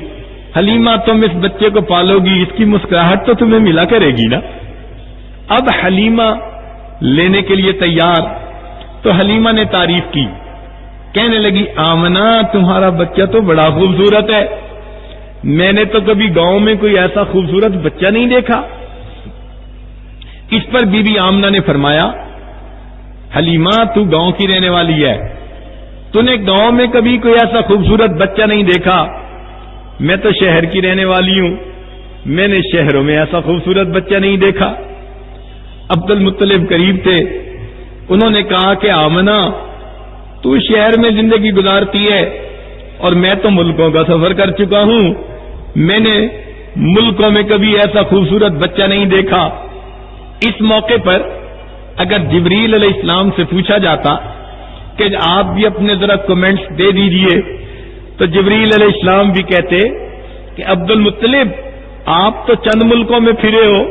حلیمہ تم اس بچے کو پالو گی، اس کی مسکراہٹ تو تمہیں ملا کرے گی نا. اب حلیمہ لینے کے لیے تیار. تو حلیمہ نے تعریف کی، کہنے لگی آمنہ تمہارا بچہ تو بڑا خوبصورت ہے، میں نے تو کبھی گاؤں میں کوئی ایسا خوبصورت بچہ نہیں دیکھا. اس پر بی بی آمنہ نے فرمایا حلیمہ تو گاؤں کی رہنے والی ہے، تو نے گاؤں میں کبھی کوئی ایسا خوبصورت بچہ نہیں دیکھا، میں تو شہر کی رہنے والی ہوں، میں نے شہروں میں ایسا خوبصورت بچہ نہیں دیکھا۔ عبد المطلب قریب تھے، انہوں نے کہا کہ آمنہ تو شہر میں زندگی گزارتی ہے اور میں تو ملکوں کا سفر کر چکا ہوں، میں نے ملکوں میں کبھی ایسا خوبصورت بچہ نہیں دیکھا۔ اس موقع پر اگر جبریل علیہ السلام سے پوچھا جاتا کہ آپ بھی اپنے ذرا کمنٹس دے دیجئے، تو جبریل علیہ السلام بھی کہتے کہ عبد المطلب آپ تو چند ملکوں میں پھرے ہو،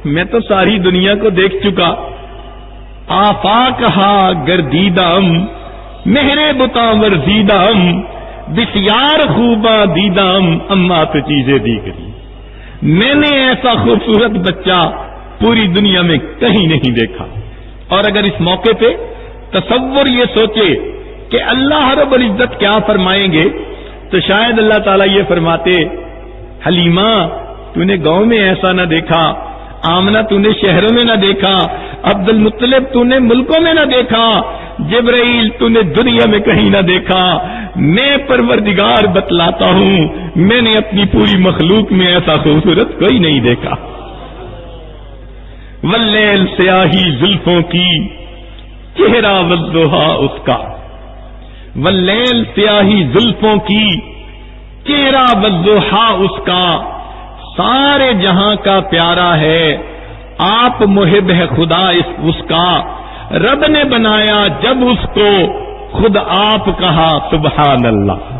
میں تو ساری دنیا کو دیکھ چکا۔ آفاقہا گردیدم مہرے بتا ورزیدم بسیار خوباں دیدم اما تو چیزیں دیکھری، میں نے ایسا خوبصورت بچہ پوری دنیا میں کہیں نہیں دیکھا۔ اور اگر اس موقع پہ تصور یہ سوچے کہ اللہ رب العزت کیا فرمائیں گے، تو شاید اللہ تعالیٰ یہ فرماتے حلیمہ تو نے گاؤں میں ایسا نہ دیکھا، آمنہ تو نے شہروں میں نہ دیکھا، عبد المطلب تو نے ملکوں میں نہ دیکھا، جبرائیل تو نے دنیا میں کہیں نہ دیکھا، میں پروردگار بتلاتا ہوں میں نے اپنی پوری مخلوق میں ایسا خوبصورت کوئی نہیں دیکھا۔ واللیل سیاہی زلفوں کی چہرہ والضحا اس کا، واللیل سیاہی زلفوں کی چہرہ والضحا اس کا، سارے جہاں کا پیارا ہے، آپ محب ہے خدا اس کا، رب نے بنایا جب اس کو خود آپ کہا سبحان اللہ۔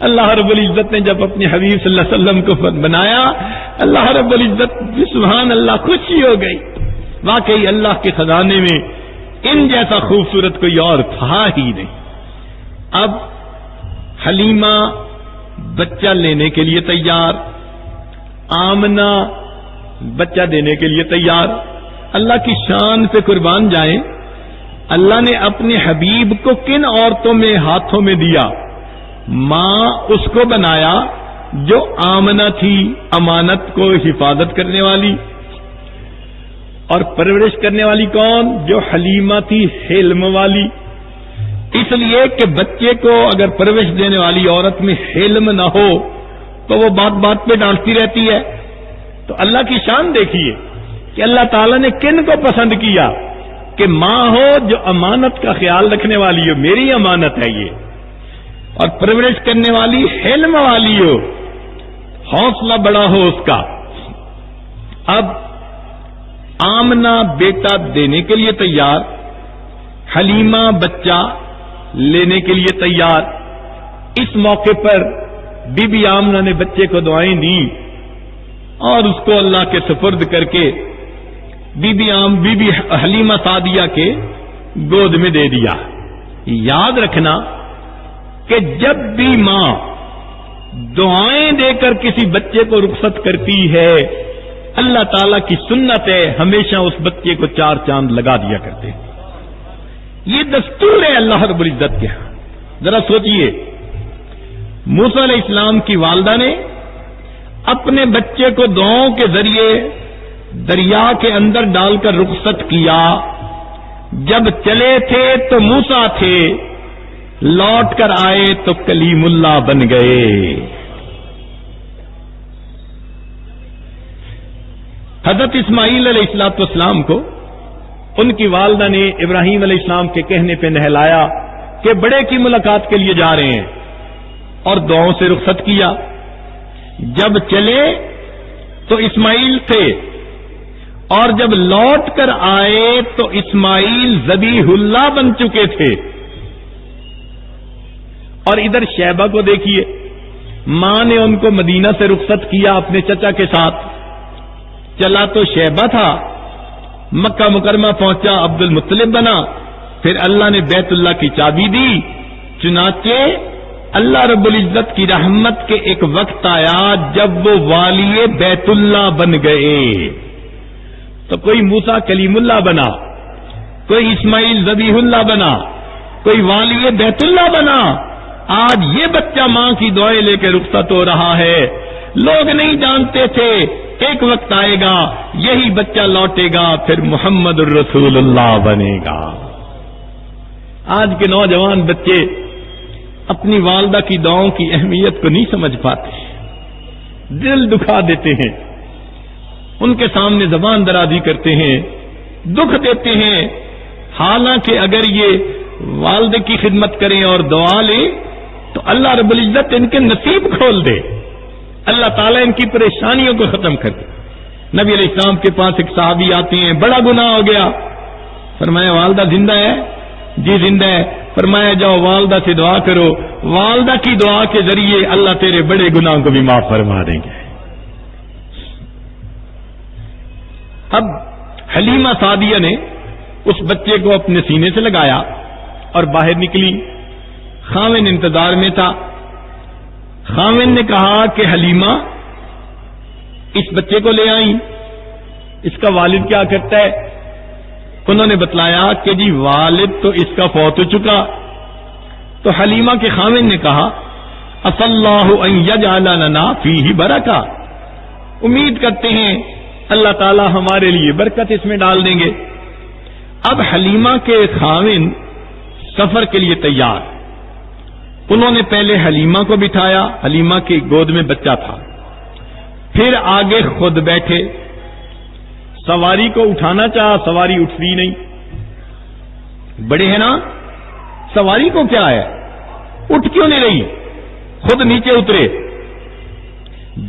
اللہ رب العزت نے جب اپنے حبیب صلی اللہ علیہ وسلم کو بنایا، اللہ رب العزت سبحان اللہ خوشی ہو گئی، واقعی اللہ کے خزانے میں ان جیسا خوبصورت کوئی اور تھا ہی نہیں۔ اب حلیمہ بچہ لینے کے لیے تیار، آمنہ بچہ دینے کے لیے تیار۔ اللہ کی شان پہ قربان جائیں، اللہ نے اپنے حبیب کو کن عورتوں میں ہاتھوں میں دیا؟ ماں اس کو بنایا جو آمنہ تھی، امانت کو حفاظت کرنے والی، اور پرورش کرنے والی کون؟ جو حلیمہ تھی، حلم والی۔ اس لیے کہ بچے کو اگر پرورش دینے والی عورت میں حلم نہ ہو تو وہ بات بات پہ ڈانٹتی رہتی ہے۔ تو اللہ کی شان دیکھیے کہ اللہ تعالیٰ نے کن کو پسند کیا کہ ماں ہو جو امانت کا خیال رکھنے والی ہو، میری امانت ہے یہ، اور پرورش کرنے والی حلم والی ہو، حوصلہ بڑا ہو اس کا۔ اب آمنہ بیٹا دینے کے لیے تیار، حلیمہ بچہ لینے کے لیے تیار۔ اس موقع پر بی بی آمنہ نے بچے کو دعائیں دیں اور اس کو اللہ کے سپرد کر کے بی بی حلیمہ سعدیہ کے گود میں دے دیا۔ یاد رکھنا کہ جب بھی ماں دعائیں دے کر کسی بچے کو رخصت کرتی ہے، اللہ تعالیٰ کی سنت ہے ہمیشہ اس بچے کو 4 چاند لگا دیا کرتے ہیں۔ یہ دستور ہے اللہ رب العزت کے ہاں۔ ذرا سوچئے، موسیٰ علیہ السلام کی والدہ نے اپنے بچے کو دعاؤں کے ذریعے دریا کے اندر ڈال کر رخصت کیا۔ جب چلے تھے تو موسیٰ تھے، لوٹ کر آئے تو کلیم اللہ بن گئے۔ حضرت اسماعیل علیہ السلام کو ان کی والدہ نے ابراہیم علیہ السلام کے کہنے پہ نہلایا کہ بڑے کی ملاقات کے لیے جا رہے ہیں، اور دعاؤں سے رخصت کیا۔ جب چلے تو اسماعیل تھے، اور جب لوٹ کر آئے تو اسماعیل ذبیح اللہ بن چکے تھے۔ اور ادھر شیبہ کو دیکھیے، ماں نے ان کو مدینہ سے رخصت کیا اپنے چچا کے ساتھ، چلا تو شیبہ تھا، مکہ مکرمہ پہنچا عبد المطلب بنا، پھر اللہ نے بیت اللہ کی چابی دی۔ چنانچہ اللہ رب العزت کی رحمت کے ایک وقت آیا جب وہ والی بیت اللہ بن گئے۔ تو کوئی موسیٰ کلیم اللہ بنا، کوئی اسماعیل ذبیح اللہ بنا، کوئی والی بیت اللہ بنا۔ آج یہ بچہ ماں کی دعائیں لے کے رخصت ہو رہا ہے۔ لوگ نہیں جانتے تھے ایک وقت آئے گا یہی بچہ لوٹے گا پھر محمد الرسول اللہ بنے گا۔ آج کے نوجوان بچے اپنی والدہ کی دعاؤں کی اہمیت کو نہیں سمجھ پاتے، دل دکھا دیتے ہیں، ان کے سامنے زبان درازی کرتے ہیں، دکھ دیتے ہیں، حالانکہ اگر یہ والدے کی خدمت کریں اور دعا لیں تو اللہ رب العزت ان کے نصیب کھول دے، اللہ تعالیٰ ان کی پریشانیوں کو ختم کر دے۔ نبی علیہ السلام کے پاس ایک صحابی آتے ہیں، بڑا گناہ ہو گیا، فرمایا والدہ زندہ ہے؟ جی زندہ ہے۔ فرمایا جاؤ والدہ سے دعا کرو، والدہ کی دعا کے ذریعے اللہ تیرے بڑے گناہوں کو بھی معاف فرما دیں گے۔ اب حلیمہ سعدیہ نے اس بچے کو اپنے سینے سے لگایا اور باہر نکلی، خاوند انتظار میں تھا۔ خاوند نے کہا کہ حلیمہ اس بچے کو لے آئی، اس کا والد کیا کرتا ہے؟ انہوں نے بتلایا کہ جی والد تو اس کا فوت ہو چکا۔ تو حلیمہ کے خاوند نے کہا اص اللہ ان یجعل لنا فیہ برکہ، امید کرتے ہیں اللہ تعالی ہمارے لیے برکت اس میں ڈال دیں گے۔ اب حلیمہ کے خاوند سفر کے لیے تیار، انہوں نے پہلے حلیمہ کو بٹھایا، حلیمہ کی گود میں بچہ تھا، پھر آگے خود بیٹھے، سواری کو اٹھانا چاہا، سواری اٹھتی نہیں، بڑے ہیں نا، سواری کو کیا ہے، اٹھ کیوں نہیں رہی، خود نیچے اترے،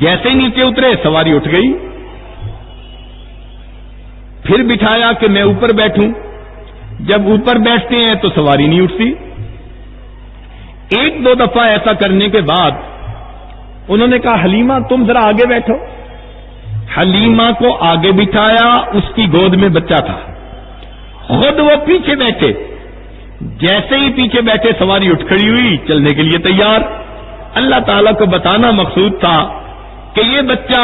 جیسے ہی نیچے اترے سواری اٹھ گئی، پھر بٹھایا کہ میں اوپر بیٹھوں، جب اوپر بیٹھتے ہیں تو سواری نہیں اٹھتی۔ ایک دو دفعہ ایسا کرنے کے بعد انہوں نے کہا حلیمہ تم ذرا آگے بیٹھو، حلیمہ کو آگے بٹھایا، اس کی گود میں بچہ تھا، خود وہ پیچھے بیٹھے، جیسے ہی پیچھے بیٹھے سواری اٹھ کھڑی ہوئی، چلنے کے لیے تیار۔ اللہ تعالیٰ کو بتانا مقصود تھا کہ یہ بچہ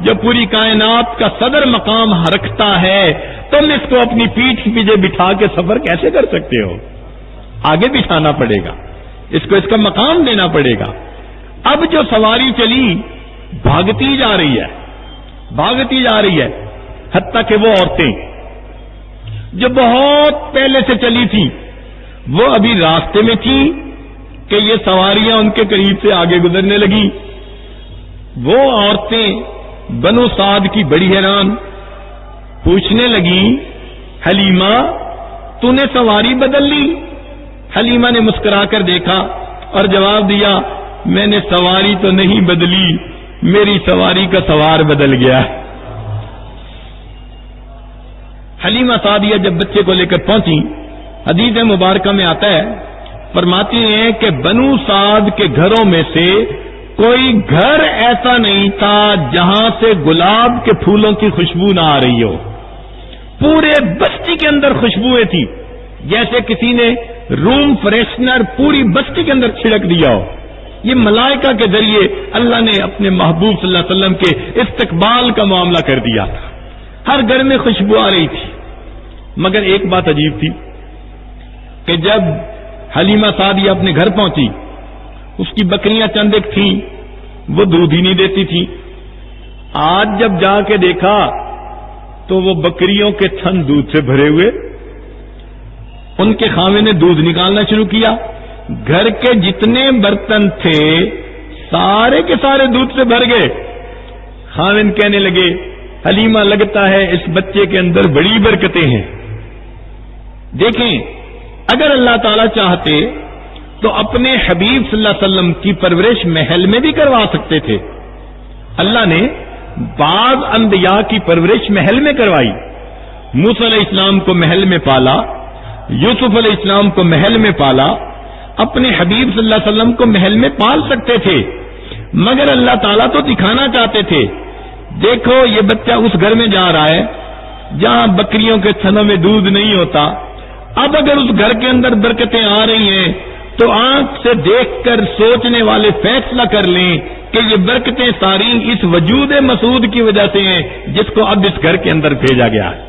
جو پوری کائنات کا صدر مقام رکھتا ہے، تم اس کو اپنی پیٹھ پیچھے بٹھا کے سفر کیسے کر سکتے ہو؟ آگے بٹھانا پڑے گا، اس کو اس کا مقام دینا پڑے گا۔ اب جو سواری چلی بھاگتی جا رہی ہے، بھاگتی جا رہی ہے، حتیٰ کہ وہ عورتیں جو بہت پہلے سے چلی تھیں وہ ابھی راستے میں تھیں کہ یہ سواریاں ان کے قریب سے آگے گزرنے لگی۔ وہ عورتیں بنو سعد کی بڑی حیران، پوچھنے لگی حلیمہ تو نے سواری بدل لی؟ حلیمہ نے مسکرا کر دیکھا اور جواب دیا میں نے سواری تو نہیں بدلی، میری سواری کا سوار بدل گیا۔ حلیمہ سعدیہ جب بچے کو لے کر پہنچی، حدیث مبارکہ میں آتا ہے، فرماتی ہیں کہ بنو سعد کے گھروں میں سے کوئی گھر ایسا نہیں تھا جہاں سے گلاب کے پھولوں کی خوشبو نہ آ رہی ہو، پورے بستی کے اندر خوشبوئیں تھی، جیسے کسی نے روم فریشنر پوری بستی کے اندر چھڑک دیا ہو۔ یہ ملائکہ کے ذریعے اللہ نے اپنے محبوب صلی اللہ علیہ وسلم کے استقبال کا معاملہ کر دیا تھا، ہر گھر میں خوشبو آ رہی تھی۔ مگر ایک بات عجیب تھی کہ جب حلیمہ سعدیہ اپنے گھر پہنچی، اس کی بکریاں چند ایک تھیں، وہ دودھ ہی نہیں دیتی تھی۔ آج جب جا کے دیکھا تو وہ بکریوں کے تھن دودھ سے بھرے ہوئے، ان کے خاوند نے دودھ نکالنا شروع کیا، گھر کے جتنے برتن تھے سارے کے سارے دودھ سے بھر گئے۔ خاوند کہنے لگے حلیمہ لگتا ہے اس بچے کے اندر بڑی برکتیں ہیں۔ دیکھیں اگر اللہ تعالیٰ چاہتے تو اپنے حبیب صلی اللہ علیہ وسلم کی پرورش محل میں بھی کروا سکتے تھے۔ اللہ نے بعض انبیاء کی پرورش محل میں کروائی، موسیٰ علیہ السلام کو محل میں پالا، یوسف علیہ السلام کو محل میں پالا، اپنے حبیب صلی اللہ علیہ وسلم کو محل میں پال سکتے تھے، مگر اللہ تعالیٰ تو دکھانا چاہتے تھے دیکھو یہ بچہ اس گھر میں جا رہا ہے جہاں بکریوں کے تھنوں میں دودھ نہیں ہوتا، اب اگر اس گھر کے اندر برکتیں آ رہی ہیں تو آنکھ سے دیکھ کر سوچنے والے فیصلہ کر لیں کہ یہ برکتیں ساری اس وجود مسعود کی وجہ سے ہیں جس کو اب اس گھر کے اندر بھیجا گیا ہے۔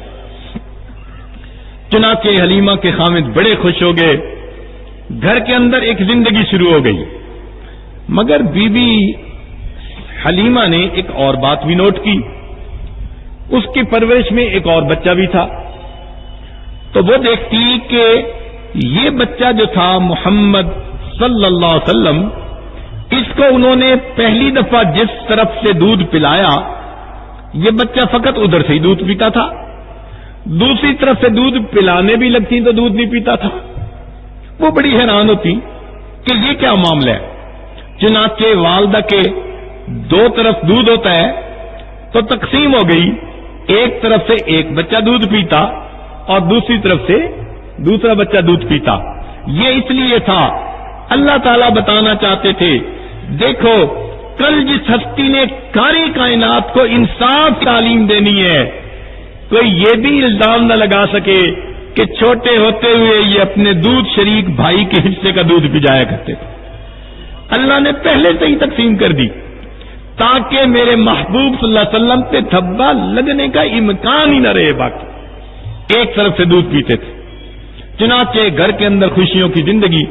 چنانچہ حلیمہ کے خاوند بڑے خوش ہو گئے، گھر کے اندر ایک زندگی شروع ہو گئی۔ مگر بی بی حلیمہ نے ایک اور بات بھی نوٹ کی اس کی پرورش میں ایک اور بچہ بھی تھا. تو وہ دیکھتی کہ یہ بچہ جو تھا محمد صلی اللہ علیہ وسلم، اس کو انہوں نے پہلی دفعہ جس طرف سے دودھ پلایا، یہ بچہ فقط ادھر سے ہی دودھ پیتا تھا، دوسری طرف سے دودھ پلانے بھی لگتی تو دودھ نہیں پیتا تھا. وہ بڑی حیران ہوتی کہ یہ کیا معاملہ ہے. چنانچہ والدہ کے دو طرف دودھ ہوتا ہے تو تقسیم ہو گئی، ایک طرف سے ایک بچہ دودھ پیتا اور دوسری طرف سے دوسرا بچہ دودھ پیتا. یہ اس لیے تھا، اللہ تعالیٰ بتانا چاہتے تھے دیکھو کل جس ہستی نے ساری کائنات کو انصاف تعلیم دینی ہے، کوئی یہ بھی الزام نہ لگا سکے کہ چھوٹے ہوتے ہوئے یہ اپنے دودھ شریک بھائی کے حصے کا دودھ پجایا کرتے تھے. اللہ نے پہلے سے ہی تقسیم کر دی تاکہ میرے محبوب صلی اللہ علیہ وسلم پہ دھبا لگنے کا امکان ہی نہ رہے. باقی ایک طرف سے دودھ پیتے تھے. چنانچہ گھر کے اندر خوشیوں کی زندگی.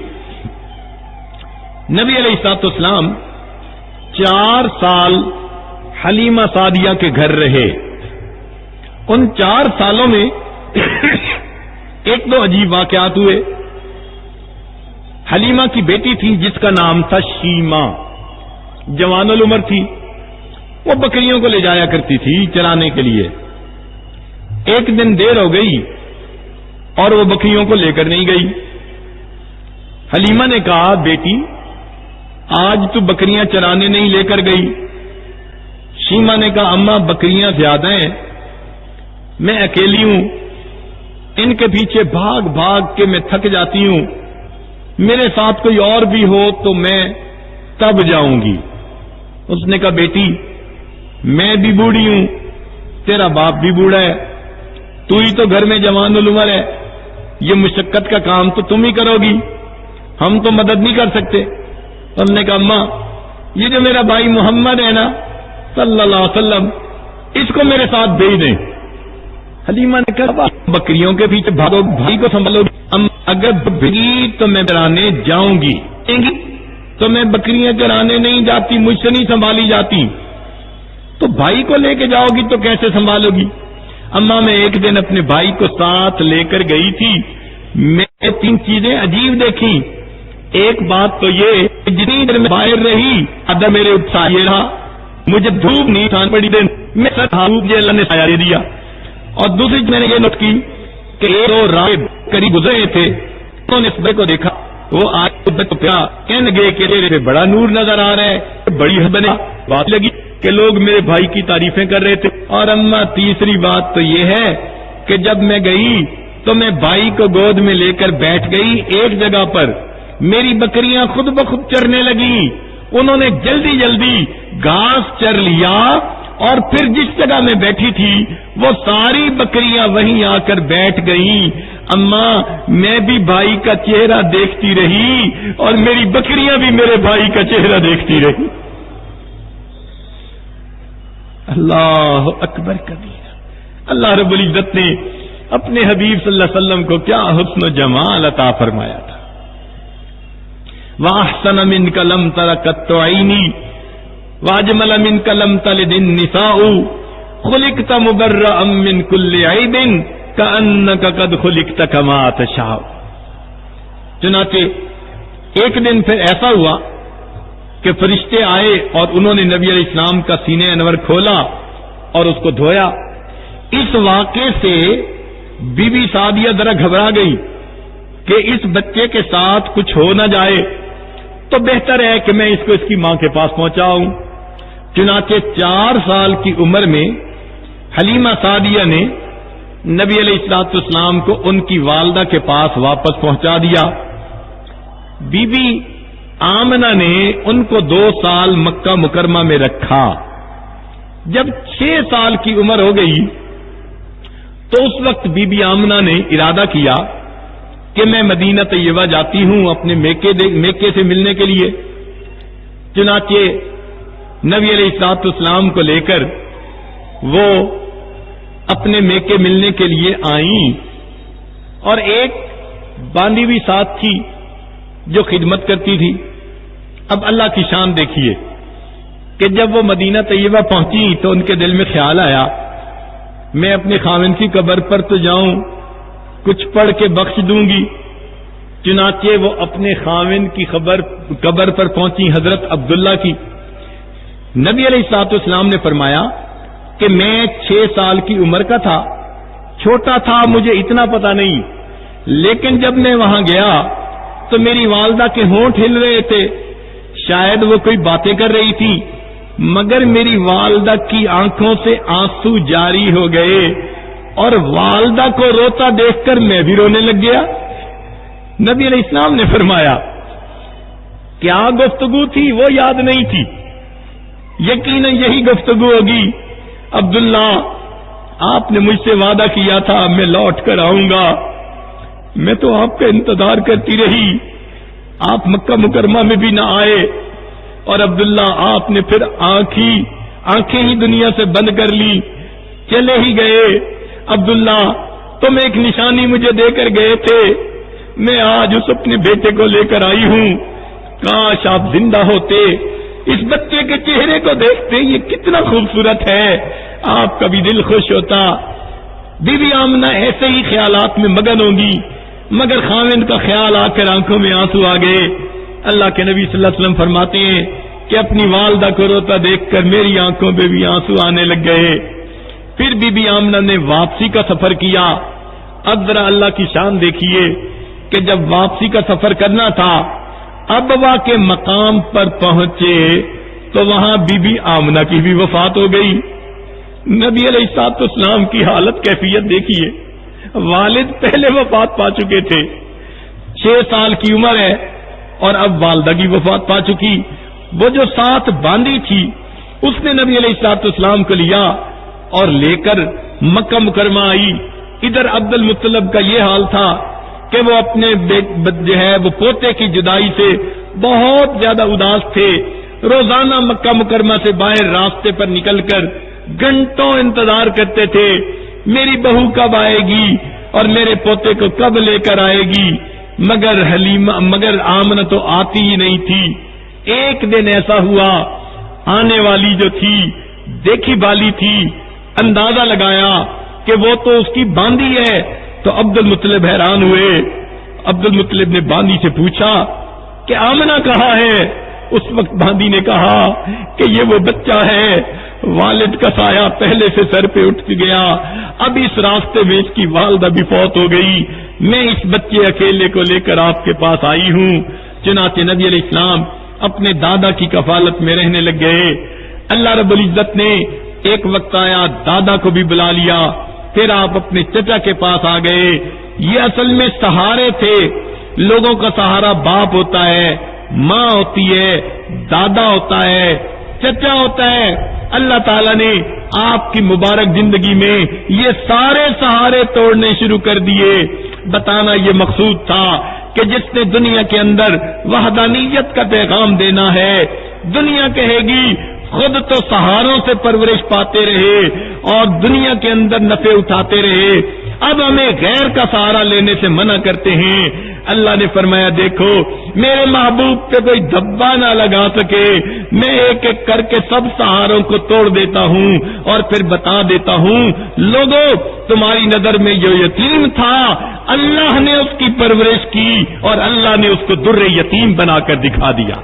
نبی علیہ الصلوۃ والسلام 4 سال حلیمہ سعدیہ کے گھر رہے. ان 4 سالوں میں ایک دو عجیب واقعات ہوئے. حلیمہ کی بیٹی تھی جس کا نام تھا شیمہ، جوان العمر تھی. وہ بکریوں کو لے جایا کرتی تھی چرانے کے لیے. ایک دن دیر ہو گئی اور وہ بکریوں کو لے کر نہیں گئی. حلیمہ نے کہا بیٹی آج تو بکریاں چرانے نہیں لے کر گئی. شیمہ نے کہا اماں بکریاں زیادہ ہیں، میں اکیلی ہوں، ان کے پیچھے بھاگ بھاگ کے میں تھک جاتی ہوں، میرے ساتھ کوئی اور بھی ہو تو میں تب جاؤں گی. اس نے کہا بیٹی میں بھی بوڑھی ہوں، تیرا باپ بھی بوڑھا ہے، تو ہی تو گھر میں جوان العمر ہے، یہ مشقت کا کام تو تم ہی کرو گی، ہم تو مدد نہیں کر سکتے. اس نے کہا اماں یہ جو میرا بھائی محمد ہے نا صلی اللہ علیہ وسلم، اس کو میرے ساتھ بھیج دیں. حلیمہ نے کہا بکریوں کے پیچھے بھاگو، بھائی کو سنبھالو. اگر بھی تو میں چرانے جاؤں گی تو میں بکریاں چرانے نہیں جاتی، مجھ سے نہیں سنبھالی جاتی. تو بھائی کو لے کے جاؤ گی تو کیسے سنبھالو گی؟ اماں میں ایک دن اپنے بھائی کو ساتھ لے کر گئی تھی، میں 3 چیزیں عجیب دیکھی. ایک بات تو یہ کہ جتنی دیر میں باہر رہی ادھر میرے سایہ رہا، مجھے دھوپ نہیں کھان پڑی، دن میں دھوپ جو اللہ نے سایہ دے دیا. اور دوسری میں نے یہ نوٹ کی کہ 2 راہب قریب گزرے تھے، انہوں نے اس بے کو دیکھا، وہ آج کو پیا کہنے لگے کہ تیرے پہ بڑا نور نظر آ رہا ہے، بڑی حسن بات لگی کہ لوگ میرے بھائی کی تعریفیں کر رہے تھے. اور اما تیسری بات تو یہ ہے کہ جب میں گئی تو میں بھائی کو گود میں لے کر بیٹھ گئی ایک جگہ پر، میری بکریاں خود بخود چرنے لگیں. انہوں نے جلدی جلدی گھاس چر لیا اور پھر جس جگہ میں بیٹھی تھی وہ ساری بکریاں وہیں آ کر بیٹھ گئیں. اماں میں بھی بھائی کا چہرہ دیکھتی رہی اور میری بکریاں بھی میرے بھائی کا چہرہ دیکھتی رہی. اللہ اکبر کبیر. اللہ رب العزت نے اپنے حبیب صلی اللہ علیہ وسلم کو کیا حسن و جمال عطا فرمایا تھا. وَأَحْسَنَ مِنْكَ لَمْ تَرَ قَطُّ عَيْنِي وَأَجْمَلَ مِنْكَ لَمْ تَلِدِ النِّسَاءُ خُلِقْتَ مُبَرَّأً مِنْ كُلِّ عَيْبٍ كَأَنَّكَ قَدْ خُلِقْتَ كَمَا تَشَاءُ. چنانچہ ایک دن پھر ایسا ہوا کہ فرشتے آئے اور انہوں نے نبی علیہ السلام کا سینہ انور کھولا اور اس کو دھویا. اس واقعے سے بی بی سعدیہ ذرا گھبرا گئی کہ اس بچے کے ساتھ کچھ ہو نہ جائے، تو بہتر ہے کہ میں اس کو اس کی ماں کے پاس پہنچاؤں. چنانچہ 4 سال کی عمر میں حلیمہ سعدیہ نے نبی علیہ الصلوۃ والسلام کو ان کی والدہ کے پاس واپس پہنچا دیا. بی بی آمنہ نے ان کو 2 سال مکہ مکرمہ میں رکھا. جب 6 سال کی عمر ہو گئی تو اس وقت بی بی آمنہ نے ارادہ کیا کہ میں مدینہ طیبہ جاتی ہوں اپنے میکے سے ملنے کے لیے. چنانچہ نبی علیہ الصلوۃ والسلام کو لے کر وہ اپنے میکے ملنے کے لیے آئیں اور ایک باندھی ہوئی ساتھ تھی جو خدمت کرتی تھی. اب اللہ کی شان دیکھیے کہ جب وہ مدینہ طیبہ پہنچی تو ان کے دل میں خیال آیا میں اپنے خاوند کی قبر پر تو جاؤں، کچھ پڑھ کے بخش دوں گی۔ چنانچہ وہ اپنے خاوند کی قبر پر پہنچی، حضرت عبداللہ کی۔ نبی علیہ الصلوۃ والسلام نے فرمایا کہ میں 6 سال کی عمر کا تھا، چھوٹا تھا، مجھے اتنا پتہ نہیں، لیکن جب میں وہاں گیا تو میری والدہ کے ہونٹ ہل رہے تھے، شاید وہ کوئی باتیں کر رہی تھی، مگر میری والدہ کی آنکھوں سے آنسو جاری ہو گئے اور والدہ کو روتا دیکھ کر میں بھی رونے لگ گیا۔ نبی علیہ السلام نے فرمایا کیا گفتگو تھی وہ یاد نہیں تھی، یقیناً یہی گفتگو ہوگی، عبداللہ آپ نے مجھ سے وعدہ کیا تھا میں لوٹ کر آؤں گا، میں تو آپ کا انتظار کرتی رہی، آپ مکہ مکرمہ میں بھی نہ آئے، اور عبداللہ آپ نے پھر آنکھیں ہی دنیا سے بند کر لی، چلے ہی گئے۔ عبداللہ تم ایک نشانی مجھے دے کر گئے تھے، میں آج اس اپنے بیٹے کو لے کر آئی ہوں، کاش آپ زندہ ہوتے، اس بچے کے چہرے کو دیکھتے یہ کتنا خوبصورت ہے، آپ کا بھی دل خوش ہوتا۔ بی بی آمنہ ایسے ہی خیالات میں مگن ہوگی، مگر خاوند کا خیال آ کر آنکھوں میں آنسو آ گئے۔ اللہ کے نبی صلی اللہ علیہ وسلم فرماتے ہیں کہ اپنی والدہ کو روتا دیکھ کر میری آنکھوں پہ بھی آنسو آنے لگ گئے۔ پھر بی بی آمنہ نے واپسی کا سفر کیا۔ اب ذرا اللہ کی شان دیکھیے کہ جب واپسی کا سفر کرنا تھا، ابوا کے مقام پر پہنچے تو وہاں بی بی آمنہ کی بھی وفات ہو گئی۔ نبی علیہ الصلوۃ والسلام کی حالت کیفیت دیکھیے، والد پہلے وفات پا چکے تھے، 6 سال کی عمر ہے اور اب والدہ کی وفات پا چکی۔ وہ جو ساتھ باندھی تھی اس نے نبی علیہ الصلوۃ والسلام کو لیا اور لے کر مکہ مکرمہ آئی۔ ادھر عبد المطلب کا یہ حال تھا کہ وہ اپنے وہ پوتے کی جدائی سے بہت زیادہ اداس تھے، روزانہ مکہ مکرمہ سے باہر راستے پر نکل کر گھنٹوں انتظار کرتے تھے، میری بہو کب آئے گی اور میرے پوتے کو کب لے کر آئے گی، مگر آمنہ تو آتی ہی نہیں تھی۔ ایک دن ایسا ہوا، آنے والی جو تھی دیکھی بالی تھی، اندازہ لگایا کہ وہ تو اس کی باندھی ہے، تو عبد المطلب حیران ہوئے۔ عبد المطلب نے باندھی سے پوچھا کہ آمنہ کہاں ہے؟ اس وقت باندھی نے کہا کہ یہ وہ بچہ ہے، والد کا سایہ پہلے سے سر پہ اٹھ گیا، اب اس راستے میں اس کی والدہ بھی فوت ہو گئی، میں اس بچے اکیلے کو لے کر آپ کے پاس آئی ہوں۔ چنانچہ نبی علیہ السلام اپنے دادا کی کفالت میں رہنے لگ گئے۔ اللہ رب العزت نے ایک وقت آیا دادا کو بھی بلا لیا، پھر آپ اپنے چچا کے پاس آ گئے۔ یہ اصل میں سہارے تھے، لوگوں کا سہارا باپ ہوتا ہے، ماں ہوتی ہے، دادا ہوتا ہے، چچا ہوتا ہے۔ اللہ تعالیٰ نے آپ کی مبارک زندگی میں یہ سارے سہارے توڑنے شروع کر دیے۔ بتانا یہ مقصود تھا کہ جس نے دنیا کے اندر وحدانیت کا پیغام دینا ہے، دنیا کہے گی خود تو سہاروں سے پرورش پاتے رہے اور دنیا کے اندر نفع اٹھاتے رہے، اب ہمیں غیر کا سہارا لینے سے منع کرتے ہیں۔ اللہ نے فرمایا دیکھو میرے محبوب پہ کوئی دھبا نہ لگا سکے، میں ایک ایک کر کے سب سہاروں کو توڑ دیتا ہوں اور پھر بتا دیتا ہوں لوگوں تمہاری نظر میں جو یتیم تھا اللہ نے اس کی پرورش کی اور اللہ نے اس کو در یتیم بنا کر دکھا دیا۔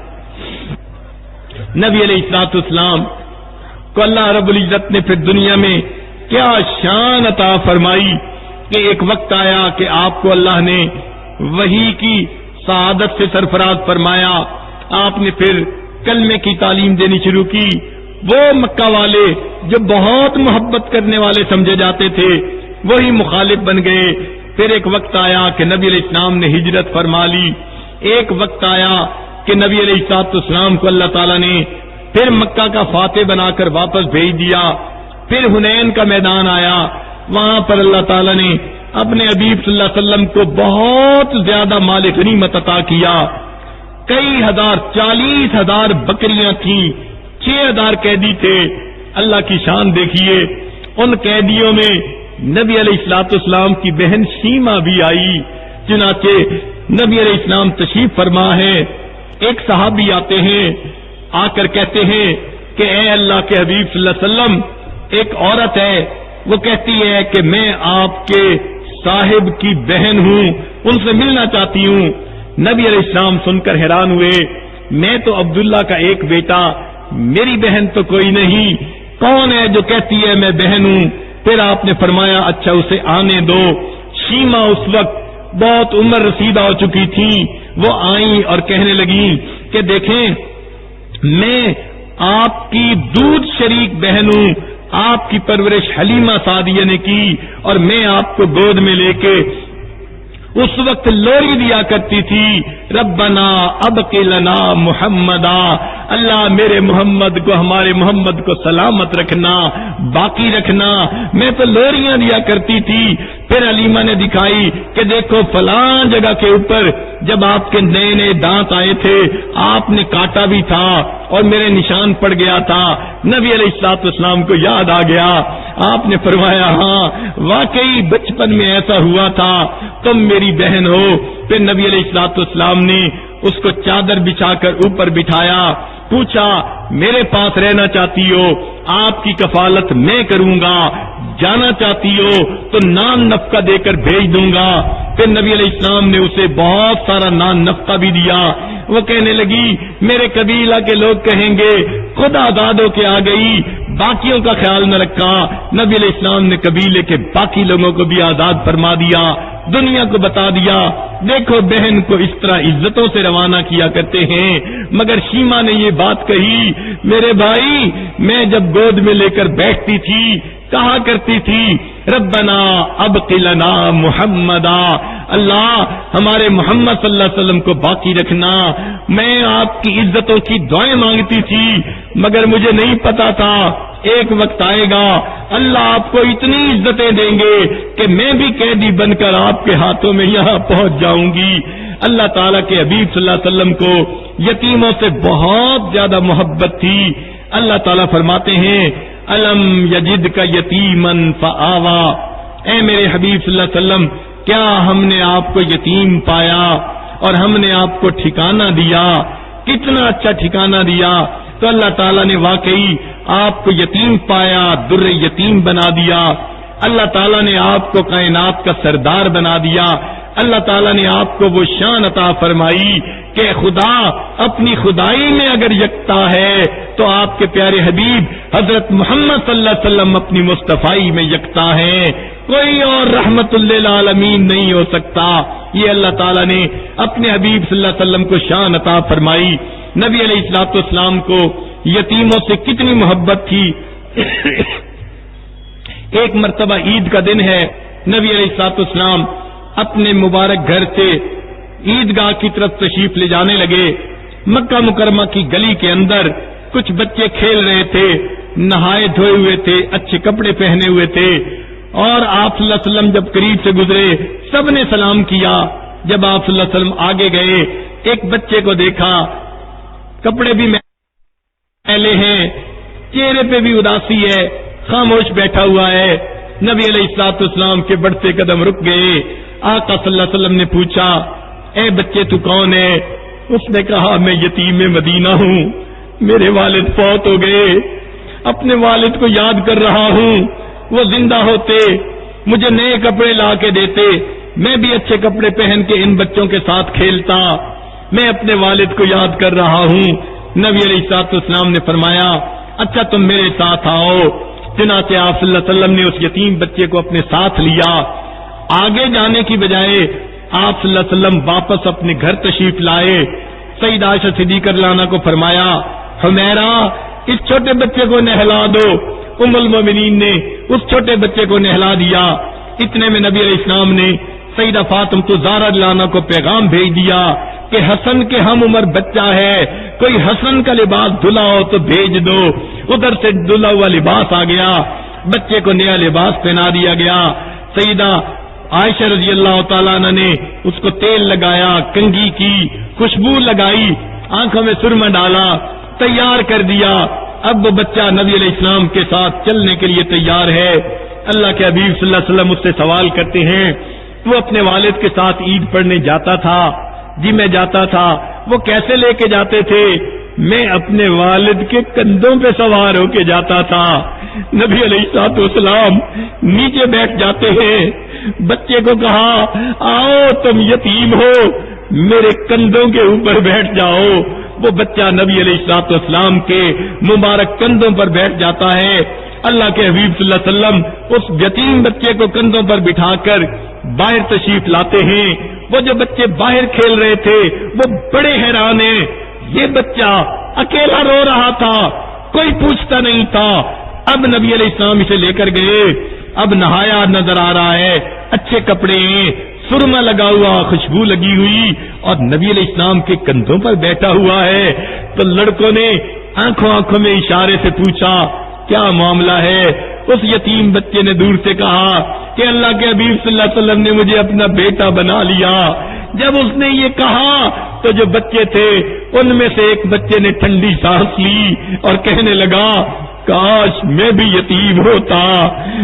نبی علیہ الصلوۃ والسلام کو اللہ رب العزت نے پھر دنیا میں کیا شان عطا فرمائی کہ ایک وقت آیا کہ آپ کو اللہ نے وحی کی سعادت سے سرفراز فرمایا، آپ نے پھر کلمے کی تعلیم دینی شروع کی۔ وہ مکہ والے جو بہت محبت کرنے والے سمجھے جاتے تھے وہی مخالف بن گئے۔ پھر ایک وقت آیا کہ نبی علیہ السلام نے ہجرت فرما لی، ایک وقت آیا کہ نبی علیہ الصلوۃ والسلام کو اللہ تعالیٰ نے پھر مکہ کا فاتح بنا کر واپس بھیج دیا۔ پھر حنین کا میدان آیا، وہاں پر اللہ تعالیٰ نے اپنے حبیب صلی اللہ علیہ وسلم کو بہت زیادہ مال غنیمت عطا کیا، کئی ہزار 40,000 بکریاں تھیں، 6,000 قیدی تھے۔ اللہ کی شان دیکھیے، ان قیدیوں میں نبی علیہ الصلوۃ والسلام کی بہن شیما بھی آئی۔ چنانچہ نبی علیہ السلام تشریف فرما ہے، ایک صحابی آتے ہیں، آ کر کہتے ہیں کہ اے اللہ کے حبیب صلی اللہ علیہ وسلم ایک عورت ہے وہ کہتی ہے کہ میں آپ کے صاحب کی بہن ہوں، ان سے ملنا چاہتی ہوں۔ نبی علیہ السلام سن کر حیران ہوئے، میں تو عبداللہ کا ایک بیٹا، میری بہن تو کوئی نہیں، کون ہے جو کہتی ہے میں بہن ہوں؟ پھر آپ نے فرمایا اچھا اسے آنے دو۔ شیما اس وقت بہت عمر رسیدہ ہو چکی تھی، وہ آئیں اور کہنے لگیں کہ دیکھیں میں آپ کی دودھ شریک بہن ہوں، آپ کی پرورش حلیمہ سعدیہ نے کی اور میں آپ کو گود میں لے کے اس وقت لوری دیا کرتی تھی، ربنا ابقی لنا محمدا، اللہ میرے محمد کو، ہمارے محمد کو سلامت رکھنا، باقی رکھنا، میں تو لوریاں دیا کرتی تھی۔ پھر علیمہ نے دکھائی کہ دیکھو فلاں جگہ کے اوپر جب آپ کے نئے نئے دانت آئے تھے آپ نے کاٹا بھی تھا اور میرے نشان پڑ گیا تھا۔ نبی علیہ الصلوۃ والسلام کو یاد آ گیا، آپ نے فرمایا ہاں واقعی بچپن میں ایسا ہوا تھا، تم میری بہن ہو۔ پھر نبی علیہ الصلوۃ والسلام نے اس کو چادر بچھا کر اوپر بٹھایا، پوچھا میرے پاس رہنا چاہتی ہو؟ آپ کی کفالت میں کروں گا، جانا چاہتی ہو تو نان نفقہ دے کر بھیج دوں گا۔ پھر نبی علیہ السلام نے اسے بہت سارا نان نفقہ بھی دیا۔ وہ کہنے لگی میرے قبیلہ کے لوگ کہیں گے خود آزاد ہو کے آ گئی، باقیوں کا خیال نہ رکھا۔ نبی علیہ السلام نے قبیلے کے باقی لوگوں کو بھی آزاد فرما دیا، دنیا کو بتا دیا دیکھو بہن کو اس طرح عزتوں سے روانہ کیا کرتے ہیں۔ مگر شیما نے یہ بات کہی میرے بھائی میں جب گود میں لے کر بیٹھتی تھی کہا کرتی تھی ربنا ابقی لنا محمدا، اللہ ہمارے محمد صلی اللہ علیہ وسلم کو باقی رکھنا۔ میں آپ کی عزتوں کی دعائیں مانگتی تھی مگر مجھے نہیں پتا تھا ایک وقت آئے گا اللہ آپ کو اتنی عزتیں دیں گے کہ میں بھی قیدی بن کر آپ کے ہاتھوں میں یہاں پہنچ جاؤں گی۔ اللہ تعالیٰ کے حبیب صلی اللہ علیہ وسلم کو یتیموں سے بہت زیادہ محبت تھی۔ اللہ تعالیٰ فرماتے ہیں الم یجد کا یتیمن فآوا، اے میرے حبیب صلی اللہ علیہ وسلم کیا ہم نے آپ کو یتیم پایا اور ہم نے آپ کو ٹھکانہ دیا؟ کتنا اچھا ٹھکانہ دیا۔ تو اللہ تعالیٰ نے واقعی آپ کو یتیم پایا، در یتیم بنا دیا۔ اللہ تعالیٰ نے آپ کو کائنات کا سردار بنا دیا۔ اللہ تعالیٰ نے آپ کو وہ شان عطا فرمائی کہ خدا اپنی خدائی میں اگر یکتا ہے تو آپ کے پیارے حبیب حضرت محمد صلی اللہ علیہ وسلم اپنی مصطفائی میں یکتا ہے، کوئی اور رحمت للعالمین نہیں ہو سکتا۔ یہ اللہ تعالیٰ نے اپنے حبیب صلی اللہ علیہ وسلم کو شان عطا فرمائی۔ نبی علیہ الصلوۃ والسلام کو یتیموں سے کتنی محبت تھی۔ ایک مرتبہ عید کا دن ہے، نبی علیہ الصلوۃ والسلام اپنے مبارک گھر سے عیدگاہ کی طرف تشریف لے جانے لگے۔ مکہ مکرمہ کی گلی کے اندر کچھ بچے کھیل رہے تھے، نہائے دھوئے ہوئے تھے، اچھے کپڑے پہنے ہوئے تھے، اور آپ صلی اللہ علیہ وسلم جب قریب سے گزرے سب نے سلام کیا۔ جب آپ صلی اللہ علیہ وسلم آگے گئے ایک بچے کو دیکھا، کپڑے بھی میلے ہیں، چہرے پہ بھی اداسی ہے، خاموش بیٹھا ہوا ہے۔ نبی علیہ الصلوۃ والسلام کے بڑھتے قدم رک گئے۔ آقا صلی اللہ علیہ وسلم نے پوچھا اے بچے تو کون ہے؟ اس نے کہا میں یتیم مدینہ ہوں، میرے والد فوت ہو گئے، اپنے والد کو یاد کر رہا ہوں، وہ زندہ ہوتے مجھے نئے کپڑے لا کے دیتے، میں بھی اچھے کپڑے پہن کے ان بچوں کے ساتھ کھیلتا، میں اپنے والد کو یاد کر رہا ہوں۔ نبی علیہ الصلوۃ والسلام نے فرمایا اچھا تم میرے ساتھ آؤ۔ چنانچہ آپ صلی اللہ علیہ وسلم نے اس یتیم بچے کو اپنے ساتھ لیا۔ آگے جانے کی بجائے آپ صلی اللہ علیہ وسلم واپس اپنے گھر تشریف لائے۔ سیدہ عائشہ صدیقہ رضی اللہ عنہا کو فرمایا حمیرہ اس چھوٹے بچے کو نہلا دو۔ ام المومنین نے اس چھوٹے بچے کو نہلا دیا۔ اتنے میں نبی علیہ السلام نے سیدہ فاطمہ زہرا رضی اللہ عنہا کو پیغام بھیج دیا کہ حسن کے ہم عمر بچہ ہے، کوئی حسن کا لباس دھلا ہو تو بھیج دو۔ ادھر سے دھلا ہوا لباس آ گیا، بچے کو نیا لباس پہنا دیا گیا۔ سیدہ عائشہ رضی اللہ تعالیٰ عنہ نے اس کو تیل لگایا، کنگھی کی، خوشبو لگائی، آنکھوں میں سرما ڈالا، تیار کر دیا۔ اب وہ بچہ نبی علیہ السلام کے ساتھ چلنے کے لیے تیار ہے۔ اللہ کے حبیب صلی اللہ علیہ وسلم اس سے سوال کرتے ہیں وہ اپنے والد کے ساتھ عید پڑھنے جاتا تھا؟ جی میں جاتا تھا۔ وہ کیسے لے کے جاتے تھے؟ میں اپنے والد کے کندھوں پہ سوار ہو کے جاتا تھا. نبی علیہ الصلوۃ والسلام نیچے بیٹھ جاتے ہیں. بچے کو کہا آؤ تم یتیم ہو میرے کندھوں کے اوپر بیٹھ جاؤ. وہ بچہ نبی علیہ الصلوۃ والسلام کے مبارک کندھوں پر بیٹھ جاتا ہے. اللہ کے حبیب صلی اللہ علیہ وسلم اس یتیم بچے کو کندھوں پر بٹھا کر باہر تشریف لاتے ہیں. وہ جو بچے باہر کھیل رہے تھے وہ بڑے حیران ہیں. یہ بچہ اکیلا رو رہا تھا, کوئی پوچھتا نہیں تھا. اب نبی علیہ السلام اسے لے کر گئے. اب نہایا نظر آ رہا ہے, اچھے کپڑے ہیں, سرما لگا ہوا, خوشبو لگی ہوئی, اور نبی علیہ السلام کے کندھوں پر بیٹھا ہوا ہے. تو لڑکوں نے آنکھوں میں اشارے سے پوچھا کیا معاملہ ہے. اس یتیم بچے نے دور سے کہا کہ اللہ کے حبیب صلی اللہ علیہ وسلم نے مجھے اپنا بیٹا بنا لیا. جب اس نے یہ کہا تو جو بچے تھے ان میں سے ایک بچے نے ٹھنڈی سانس لی اور کہنے لگا کاش میں بھی یتیم ہوتا